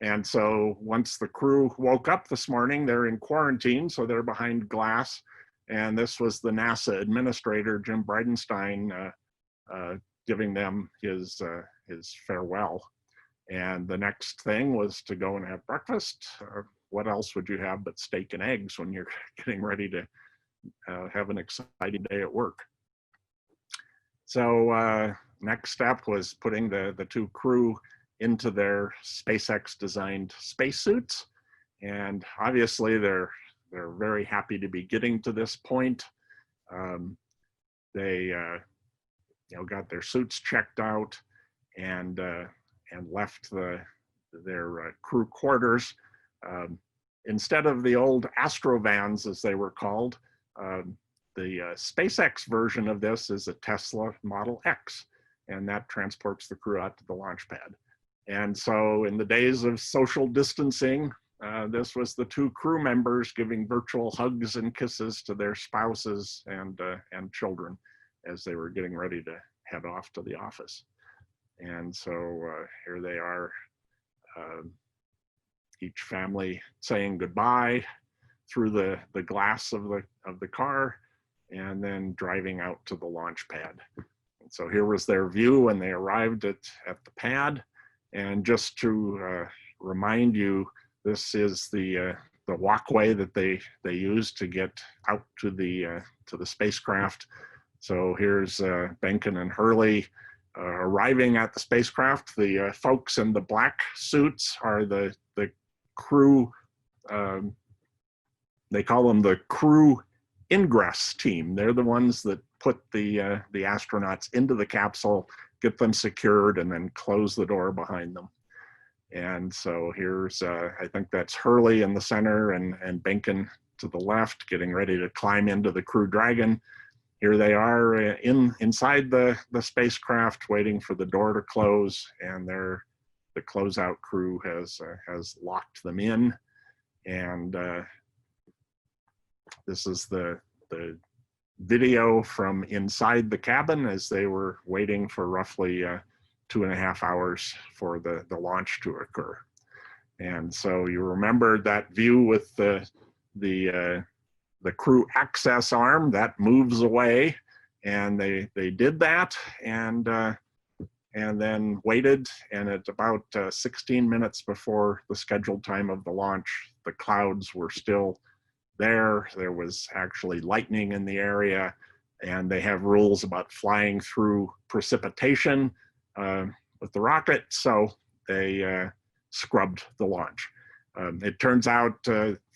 And so once the crew woke up this morning, they're in quarantine, so they're behind glass. And this was the NASA administrator, Jim Bridenstine, giving them his farewell. And the next thing was to go and have breakfast. What else would you have but steak and eggs when you're getting ready to have an exciting day at work? So next step was putting the two crew into their SpaceX designed spacesuits. And obviously they're very happy to be getting to this point. They got their suits checked out, and left their crew quarters. Instead of the old Astrovans, as they were called, the SpaceX version of this is a Tesla Model X, and that transports the crew out to the launch pad. And so in the days of social distancing, this was the two crew members giving virtual hugs and kisses to their spouses and children as they were getting ready to head off to the office. And so here they are, each family saying goodbye through the glass of the car, and then driving out to the launch pad. And so here was their view when they arrived at the pad. And just to remind you, this is the walkway that they used to get out to the spacecraft. So here's Benken and Hurley arriving at the spacecraft. The folks in the black suits are the crew. They call them the crew ingress team. They're the ones that put the astronauts into the capsule, get them secured, and then close the door behind them. And so here's, I think that's Hurley in the center and Benken to the left, getting ready to climb into the Crew Dragon. Here they are inside the spacecraft, waiting for the door to close, and the closeout crew has locked them in. And this is the video from inside the cabin as they were waiting for roughly 2.5 hours for the launch to occur. And so you remember that view with the crew access arm that moves away, and they did that and then waited, and at about 16 minutes before the scheduled time of the launch, the clouds were still there. There was actually lightning in the area, and they have rules about flying through precipitation with the rocket, so they scrubbed the launch. It turns out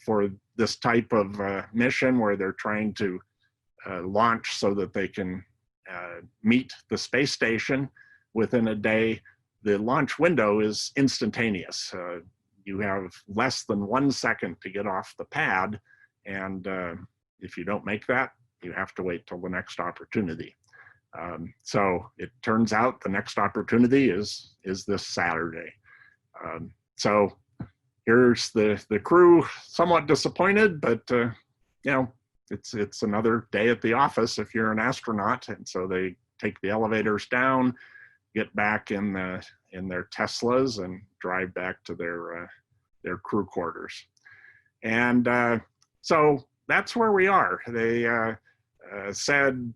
for this type of mission where they're trying to launch so that they can meet the space station within a day, the launch window is instantaneous. You have less than 1 second to get off the pad, and if you don't make that, you have to wait till the next opportunity. So it turns out the next opportunity is this Saturday. So here's the crew, somewhat disappointed, but you know, it's another day at the office if you're an astronaut, and so they take the elevators down, get back in their Teslas, and drive back to their crew quarters. And so that's where we are. They said,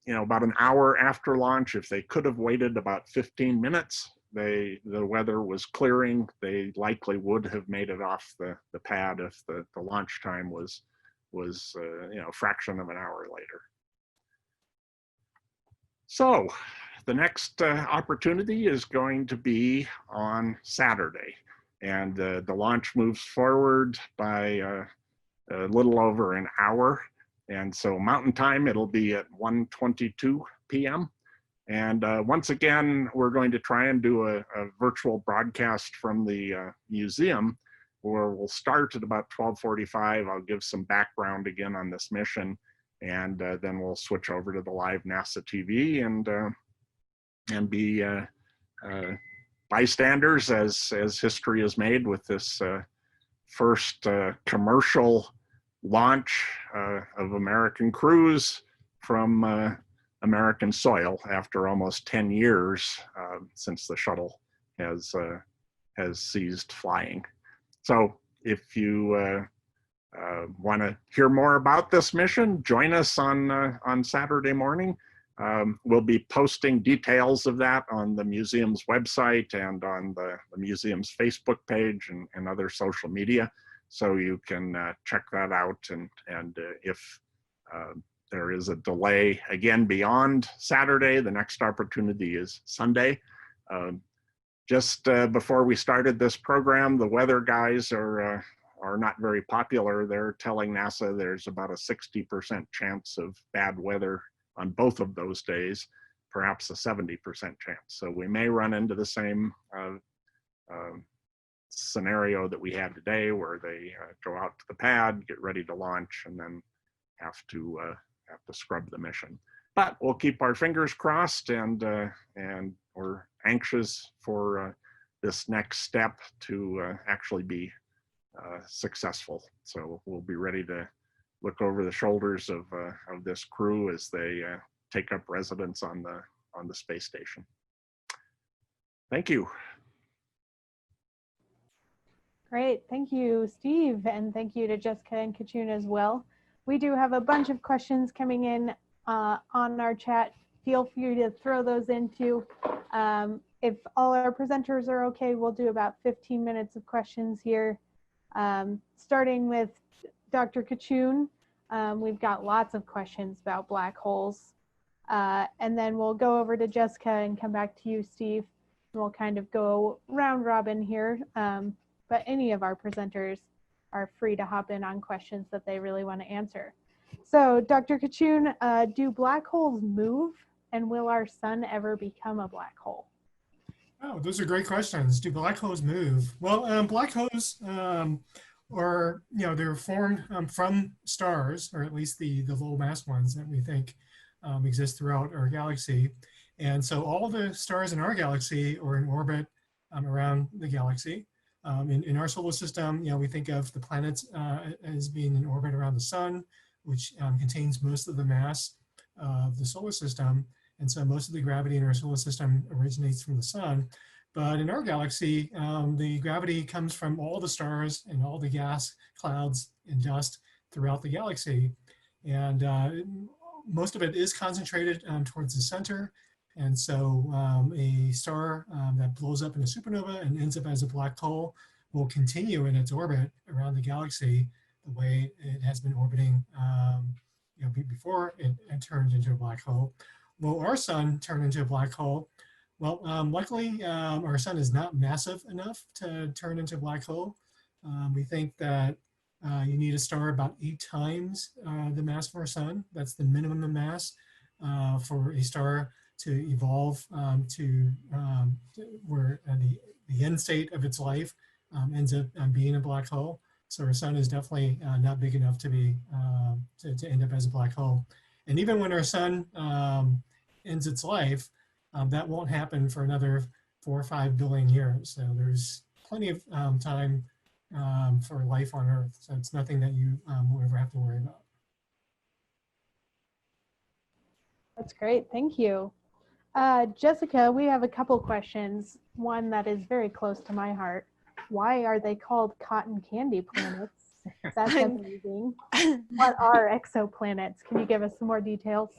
you know, about an hour after launch, if they could have waited about 15 minutes, the weather was clearing, they likely would have made it off the pad if the launch time was you know, a fraction of an hour later. So the next opportunity is going to be on Saturday, and the launch moves forward by a little over an hour. And so Mountain Time, it'll be at 1:22 p.m. And once again, we're going to try and do a virtual broadcast from the museum, where we'll start at about 12:45. I'll give some background again on this mission, and then we'll switch over to the live NASA TV and be bystanders as history is made with this first commercial launch of American crews from American soil after almost 10 years since the shuttle has ceased flying. So if you want to hear more about this mission, join us on Saturday morning. We'll be posting details of that on the museum's website and on the museum's Facebook page and other social media, so you can check that out. And if there is a delay again beyond Saturday, the next opportunity is Sunday. Just before we started this program, the weather guys are not very popular. They're telling NASA there's about a 60% chance of bad weather on both of those days. perhaps a 70% chance. So we may run into the same scenario that we had today, where they go out to the pad, get ready to launch, and then have to scrub the mission. But we'll keep our fingers crossed, and we're anxious for this next step to actually be successful. So we'll be ready to look over the shoulders of this crew as they take up residence on the space station. Thank you. Great, thank you, Steve, and thank you to Jessica and Chun as well. We do have a bunch of questions coming in on our chat. Feel free to throw those into. If all our presenters are okay, we'll do about 15 minutes of questions here. Starting with Dr. Chun, we've got lots of questions about black holes. And then we'll go over to Jessica and come back to you, Steve. We'll kind of go round robin here. But any of our presenters are free to hop in on questions that they really want to answer. So Dr. Chun, do black holes move, and will our sun ever become a black hole? Oh, those are great questions. Do black holes move? Well, black holes are, they're formed from stars, or at least the low mass ones that we think exist throughout our galaxy. And so all the stars in our galaxy are in orbit around the galaxy. In our solar system, we think of the planets as being in orbit around the sun, which contains most of the mass of the solar system. And so most of the gravity in our solar system originates from the sun. But in our galaxy, the gravity comes from all the stars and all the gas clouds and dust throughout the galaxy. And most of it is concentrated towards the center. And so a star that blows up in a supernova and ends up as a black hole will continue in its orbit around the galaxy the way it has been orbiting before it turned into a black hole. Will our sun turn into a black hole? Well, luckily, our sun is not massive enough to turn into a black hole. We think that you need a star about 8 times the mass of our sun. That's the minimum mass for a star to evolve to where the end state of its life ends up being a black hole. So our sun is definitely not big enough to be to end up as a black hole. And even when our sun ends its life, that won't happen for another 4 or 5 billion years. So there's plenty of time for life on Earth. So it's nothing that you will ever have to worry about. That's great, thank you. Jessica, we have a couple questions. One that is very close to my heart. Why are they called cotton candy planets? That's amazing. What are exoplanets? Can you give us some more details?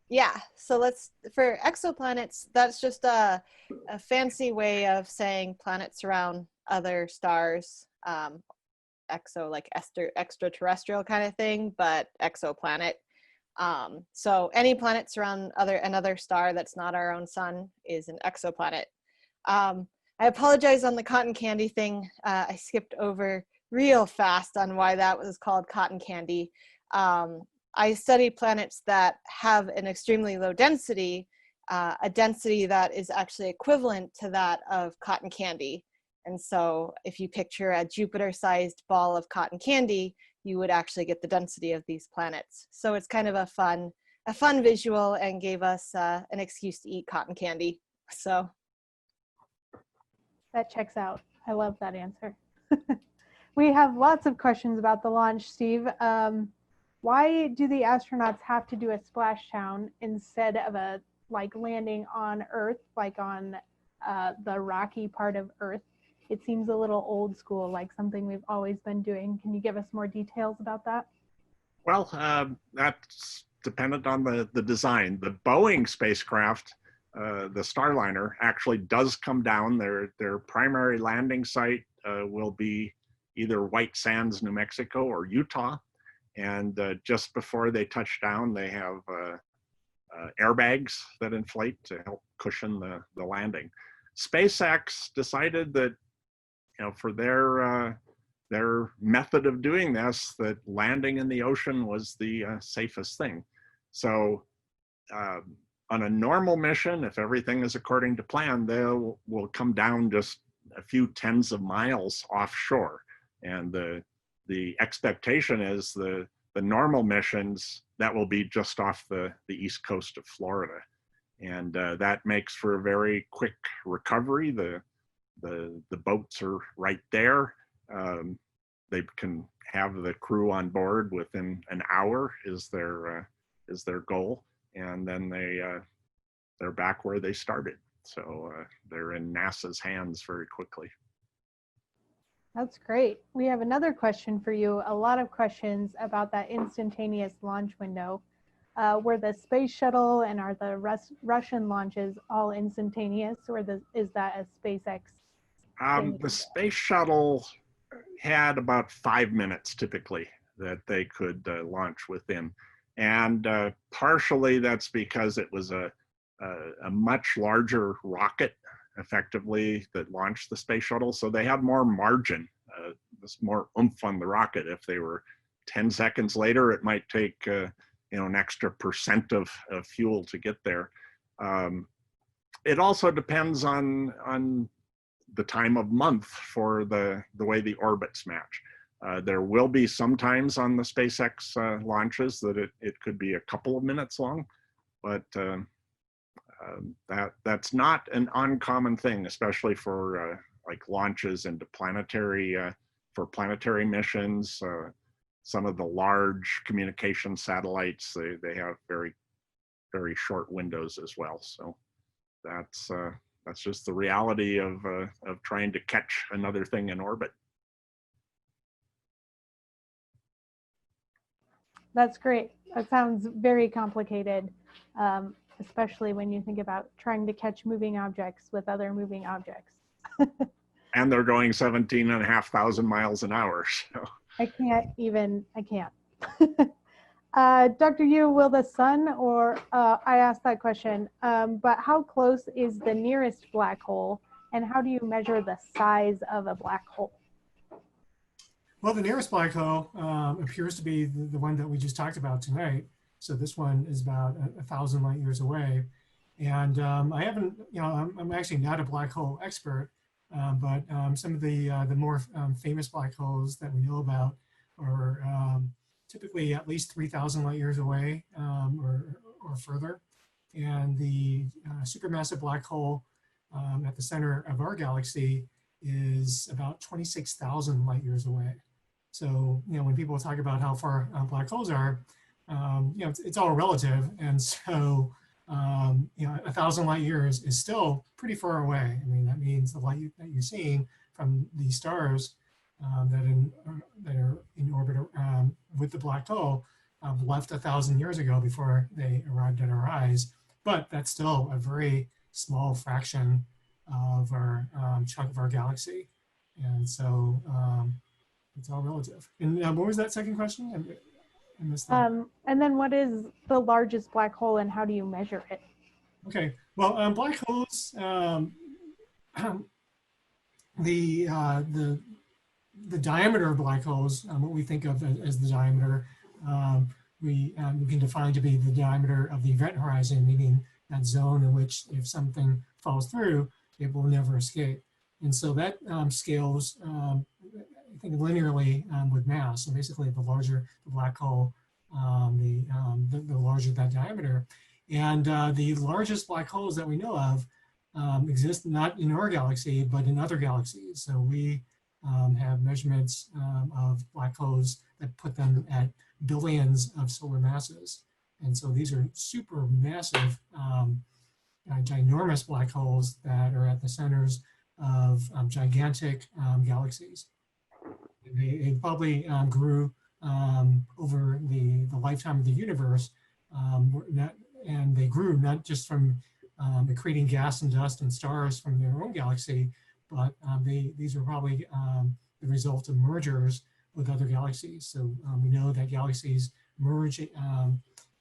Yeah, so for exoplanets, that's just a fancy way of saying planets around other stars. Exo, like extraterrestrial kind of thing, but exoplanet. So any planets around another star that's not our own sun is an exoplanet. I apologize on the cotton candy thing. I skipped over real fast on why that was called cotton candy. I study planets that have an extremely low density, a density that is actually equivalent to that of cotton candy. And so if you picture a Jupiter-sized ball of cotton candy, you would actually get the density of these planets. So it's kind of a fun visual, and gave us an excuse to eat cotton candy. So that checks out. I love that answer. We have lots of questions about the launch, Steve. Why do the astronauts have to do a splashdown instead of landing on Earth, like on the rocky part of Earth? It seems a little old school, like something we've always been doing. Can you give us more details about that? Well, that's dependent on the design. The Boeing spacecraft, the Starliner, actually does come down. Their primary landing site will be either White Sands, New Mexico, or Utah. And just before they touch down, they have airbags that inflate to help cushion the landing. SpaceX decided that, for their method of doing this, that landing in the ocean was the safest thing. So on a normal mission, if everything is according to plan, they will come down just a few tens of miles offshore. And the expectation is the normal missions, that will be just off the east coast of Florida. And that makes for a very quick recovery. The boats are right there. They can have the crew on board within an hour is their goal, and then they're back where they started. So they're in NASA's hands very quickly. That's great. We have another question for you. A lot of questions about that instantaneous launch window. Were the Space Shuttle and are the Russian launches all instantaneous, or is that a SpaceX? The Space Shuttle had about 5 minutes typically that they could launch within. And partially that's because it was a much larger rocket effectively that launched the Space Shuttle. So they had more margin, there's more oomph on the rocket. If they were 10 seconds later, it might take an extra % of fuel to get there. It also depends on the time of month for the way the orbits match. There will be sometimes on the SpaceX launches that it could be a couple of minutes long, but that's not an uncommon thing, especially for like launches into for planetary missions. Some of the large communication satellites, they have very, very short windows as well. So that's just the reality of trying to catch another thing in orbit. That's great. That sounds very complicated, especially when you think about trying to catch moving objects with other moving objects. And they're going 17,500 miles an hour. So. I can't. Dr. Yu, will the sun, or I asked that question, but how close is the nearest black hole, and how do you measure the size of a black hole? Well, the nearest black hole appears to be the one that we just talked about tonight. So this one is about 1,000 light years away. And I haven't, I'm actually not a black hole expert, but some of the more famous black holes that we know about are typically at least 3,000 light years away or further. And the supermassive black hole at the center of our galaxy is about 26,000 light years away. So, when people talk about how far black holes are, it's all relative. And so, 1,000 light years is still pretty far away. I mean, that means the light that you're seeing from the stars that are in orbit with the black hole left 1,000 years ago before they arrived at our eyes. But that's still a very small fraction of our chunk of our galaxy. And so it's all relative. And what was that second question? I missed that. And then what is the largest black hole and how do you measure it? Okay, well, black holes, the diameter of black holes, what we think of as the diameter, we can define to be the diameter of the event horizon, meaning that zone in which if something falls through, it will never escape. And so that scales, I think, linearly with mass. So basically, the larger the black hole, the larger that diameter. And the largest black holes that we know of exist not in our galaxy, but in other galaxies. So we have measurements of black holes that put them at billions of solar masses. And so these are super massive, ginormous black holes that are at the centers of gigantic galaxies. They probably grew over the lifetime of the universe, and they grew not just from accreting gas and dust and stars from their own galaxy, but these are probably the result of mergers with other galaxies. So we know that galaxies merge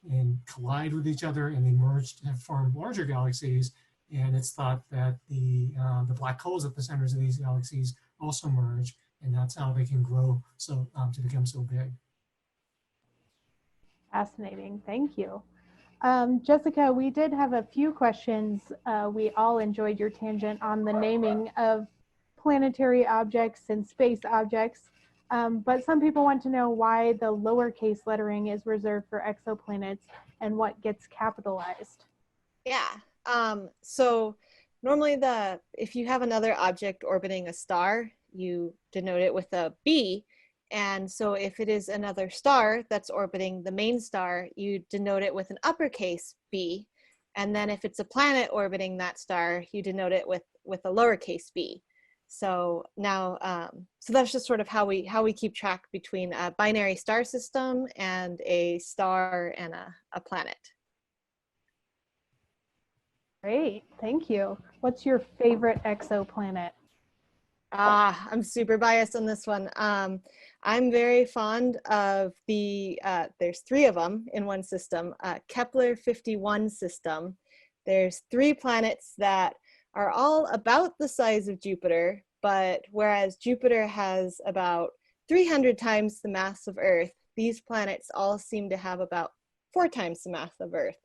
and collide with each other, and they merge to form larger galaxies. And it's thought that the black holes at the centers of these galaxies also merge, and that's how they can grow to become so big. Fascinating, thank you. Jessica, we did have a few questions. We all enjoyed your tangent on the naming of planetary objects and space objects. But some people want to know why the lowercase lettering is reserved for exoplanets and what gets capitalized. Yeah. So normally if you have another object orbiting a star, you denote it with a B. And so if it is another star that's orbiting the main star, you denote it with an uppercase B. And then if it's a planet orbiting that star, you denote it with a lowercase b. So now, so that's just sort of how we keep track between a binary star system and a star and a planet. Great, thank you. What's your favorite exoplanet? I'm super biased on this one. I'm very fond of there's 3 of them in one system, Kepler 51 system. There's 3 planets that are all about the size of Jupiter, but whereas Jupiter has about 300 times the mass of Earth, these planets all seem to have about 4 times the mass of Earth.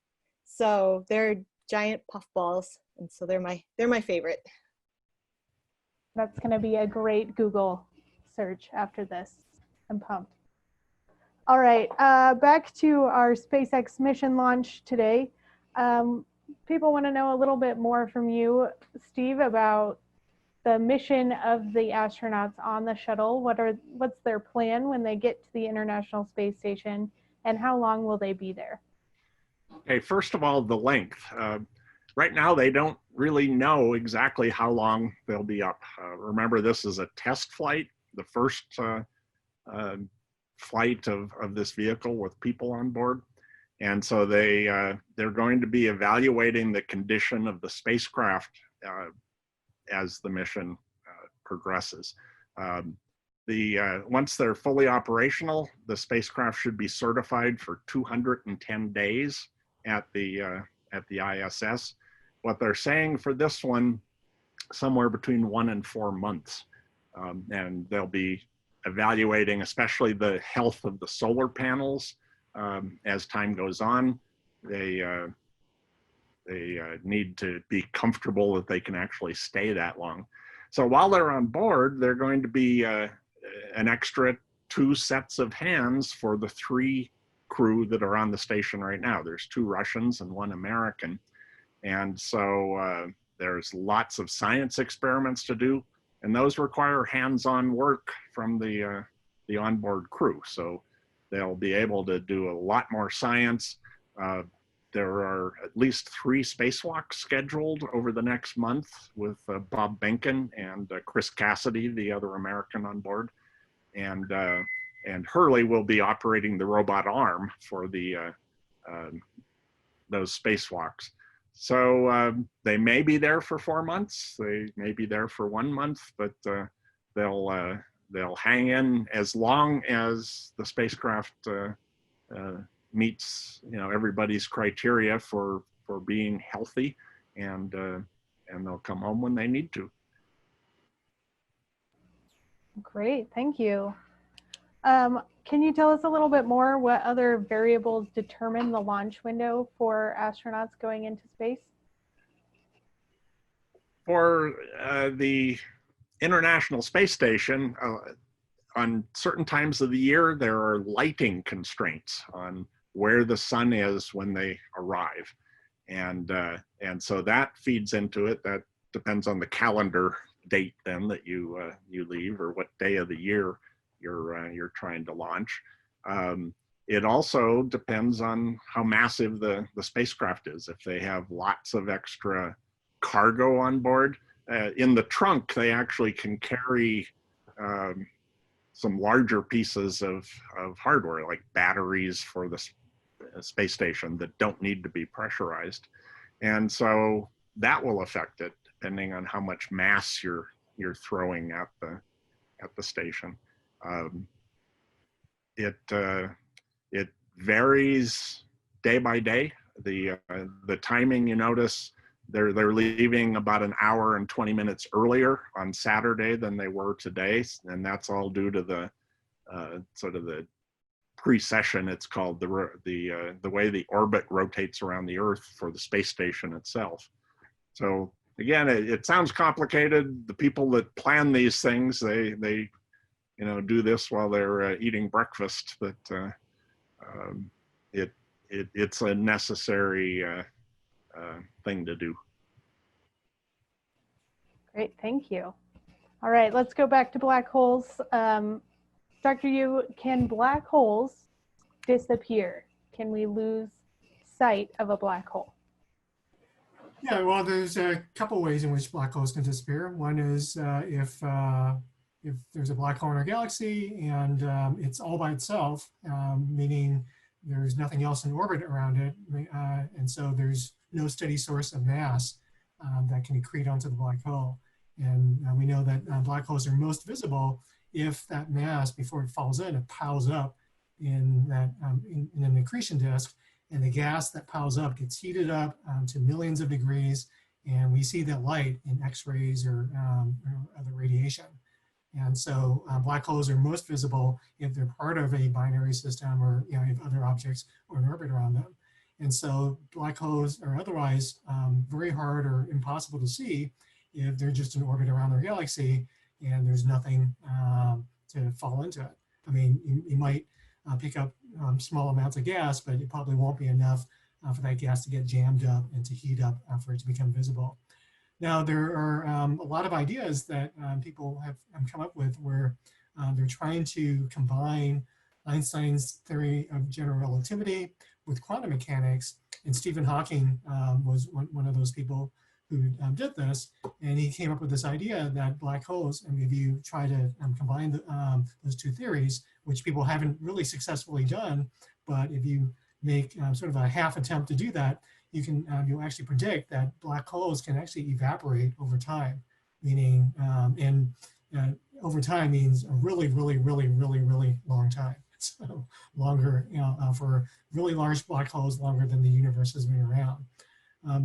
So they're giant puffballs, and so they're my favorite. That's going to be a great Google search after this. I'm pumped. All right, back to our SpaceX mission launch today. People want to know a little bit more from you, Steve, about the mission of the astronauts on the shuttle. What's their plan when they get to the International Space Station, and how long will they be there? Okay, first of all, the length. Right now, they don't really know exactly how long they'll be up. Remember, this is a test flight, the first flight of this vehicle with people on board. And so they're going to be evaluating the condition of the spacecraft as the mission progresses. Once they're fully operational, the spacecraft should be certified for 210 days at the ISS. What they're saying for this one, somewhere between 1 and 4 months. And they'll be evaluating especially the health of the solar panels as time goes on. They need to be comfortable that they can actually stay that long. So while they're on board, they're going to be an extra 2 sets of hands for the 3 crew that are on the station right now. There's 2 Russians and 1 American. And so there's lots of science experiments to do, and those require hands-on work from the onboard crew. So they'll be able to do a lot more science. There are at least 3 spacewalks scheduled over the next month with Bob Behnken and Chris Cassidy, the other American on board. And Hurley will be operating the robot arm for those spacewalks. So they may be there for 4 months. They may be there for 1 month, but they'll hang in as long as the spacecraft meets everybody's criteria for being healthy, and they'll come home when they need to. Great, thank you. Can you tell us a little bit more what other variables determine the launch window for astronauts going into space? For the International Space Station, on certain times of the year, there are lighting constraints on where the sun is when they arrive. And so that feeds into it. That depends on the calendar date then that you leave, or what day of the year you're trying to launch. It also depends on how massive the spacecraft is. If they have lots of extra cargo on board, in the trunk, they actually can carry some larger pieces of hardware, like batteries for the space station that don't need to be pressurized. And so that will affect it, depending on how much mass you're throwing at the station. It varies day by day. The timing, you notice, they're leaving about an hour and 20 minutes earlier on Saturday than they were today, and that's all due to the sort of the precession, it's called, the way the orbit rotates around the Earth for the space station itself. So again, it sounds complicated. The people that plan these things, they do this while they're eating breakfast. But it's a necessary thing to do. Great, thank you. All right, let's go back to black holes. Dr. Yu, can black holes disappear? Can we lose sight of a black hole? Yeah, well, there's a couple ways in which black holes can disappear. One is if there's a black hole in our galaxy and it's all by itself, meaning there's nothing else in orbit around it, and so there's no steady source of mass that can accrete onto the black hole. And we know that black holes are most visible if that mass, before it falls in, it piles up in that in an accretion disk, and the gas that piles up gets heated up to millions of degrees, and we see that light in X-rays or other radiation. And so black holes are most visible if they're part of a binary system, or if other objects are in orbit around them. And so black holes are otherwise very hard or impossible to see if they're just in orbit around their galaxy and there's nothing to fall into it. I mean, you might pick up small amounts of gas, but it probably won't be enough for that gas to get jammed up and to heat up for it to become visible. Now, there are a lot of ideas that people have come up with where they're trying to combine Einstein's theory of general relativity with quantum mechanics, and Stephen Hawking was one of those people who did this, and he came up with this idea that black holes, and if you try to combine those two theories, which people haven't really successfully done, but if you make sort of a half attempt to do that, you'll actually predict that black holes can actually evaporate over time, meaning, over time means a really, really, really, really, really long time. So longer, for really large black holes, longer than the universe has been around.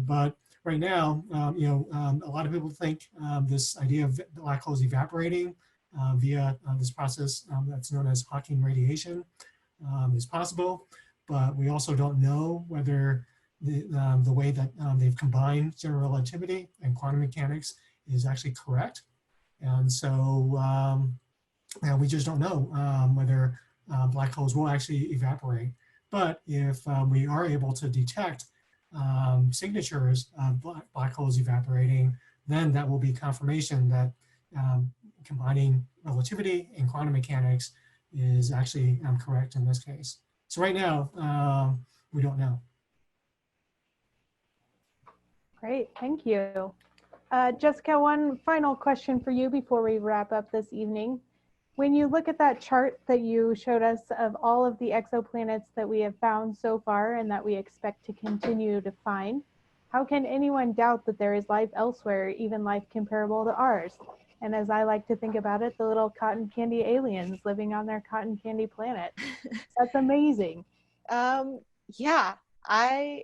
But right now, a lot of people think this idea of black holes evaporating via this process that's known as Hawking radiation is possible, but we also don't know whether the way that they've combined general relativity and quantum mechanics is actually correct. And so we just don't know whether black holes will actually evaporate. But if we are able to detect signatures of black holes evaporating, then that will be confirmation that combining relativity and quantum mechanics is actually correct in this case. So right now, we don't know. Great, thank you. Jessica, one final question for you before we wrap up this evening. When you look at that chart that you showed us of all of the exoplanets that we have found so far and that we expect to continue to find, how can anyone doubt that there is life elsewhere, even life comparable to ours? And as I like to think about it, the little cotton candy aliens living on their cotton candy planet. That's amazing. Yeah, I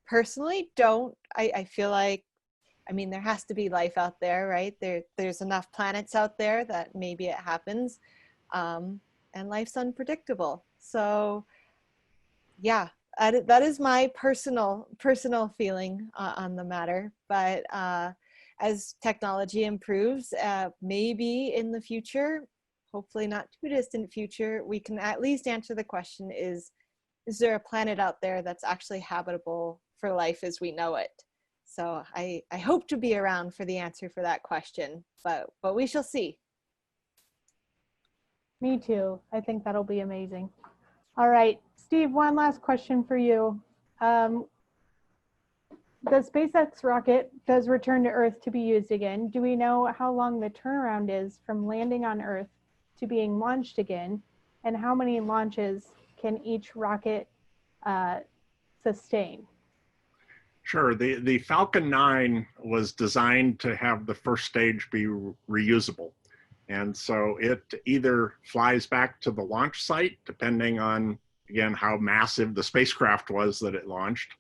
personally don't. I feel like, I mean, there has to be life out there, right? There's enough planets out there that maybe it happens, and life's unpredictable. So yeah, that is my personal feeling on the matter. But as technology improves, maybe in the future, hopefully not too distant future, we can at least answer the question, is there a planet out there that's actually habitable for life as we know it? So I hope to be around for the answer for that question, but we shall see. Me too. I think that'll be amazing. All right, Steve, one last question for you. The SpaceX rocket does return to Earth to be used again. Do we know how long the turnaround is from landing on Earth to being launched again? And how many launches can each rocket sustain? Sure. The Falcon 9 was designed to have the first stage be reusable. And so it either flies back to the launch site, depending on, again, how massive the spacecraft was that it launched,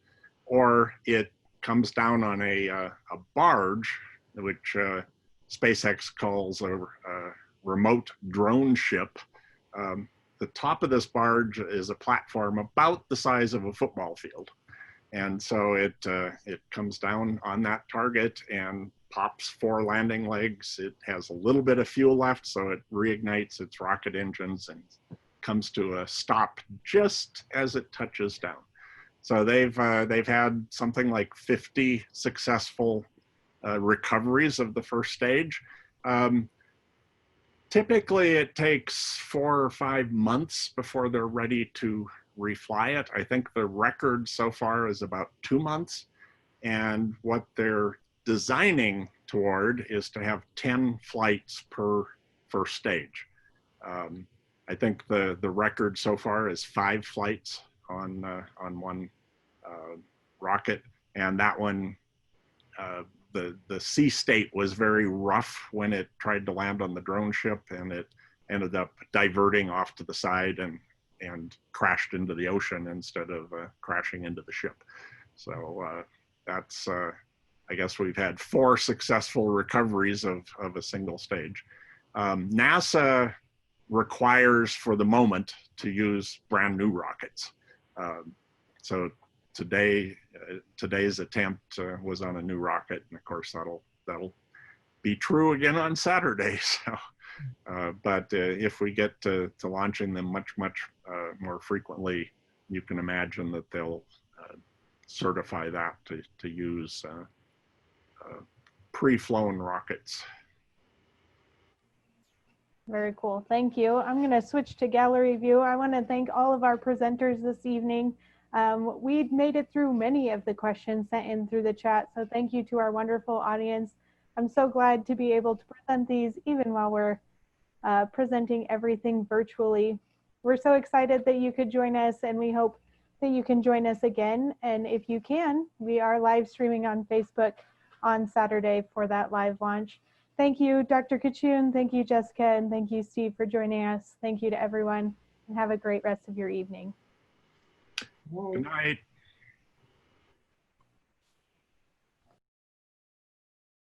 or it comes down on a barge, which SpaceX calls a remote drone ship. top of this barge is a platform about the size of a football field. And so it comes down on that target and pops 4 landing legs. It has a little bit of fuel left, so it reignites its rocket engines and comes to a stop just as it touches down. So they've had something like 50 successful recoveries of the first stage. Typically, it takes 4 or 5 months before they're ready to refly it. I think the record so far is about 2 months. And what they're designing toward is to have 10 flights per first stage. I think the record so far is 5 flights on one rocket, and that one, the sea state was very rough when it tried to land on the drone ship, and it ended up diverting off to the side and crashed into the ocean instead of crashing into the ship. So that's, I guess we've had 4 successful recoveries of a single stage. NASA requires for the moment to use brand new rockets. So today's attempt was on a new rocket, and of course that'll be true again on Saturday. So, but if we get to launching them much more frequently, you can imagine that they'll certify that to use pre-flown rockets. Very cool. Thank you. I'm going to switch to gallery view. I want to thank all of our presenters this evening. We made it through many of the questions sent in through the chat, so thank you to our wonderful audience. I'm so glad to be able to present these even while we're presenting everything virtually. We're so excited that you could join us, and we hope that you can join us again. And if you can, we are live streaming on Facebook on Saturday for that live launch. Thank you, Dr. Chun. Thank you, Jessica. And thank you, Steve, for joining us. Thank you to everyone, and have a great rest of your evening. Good night.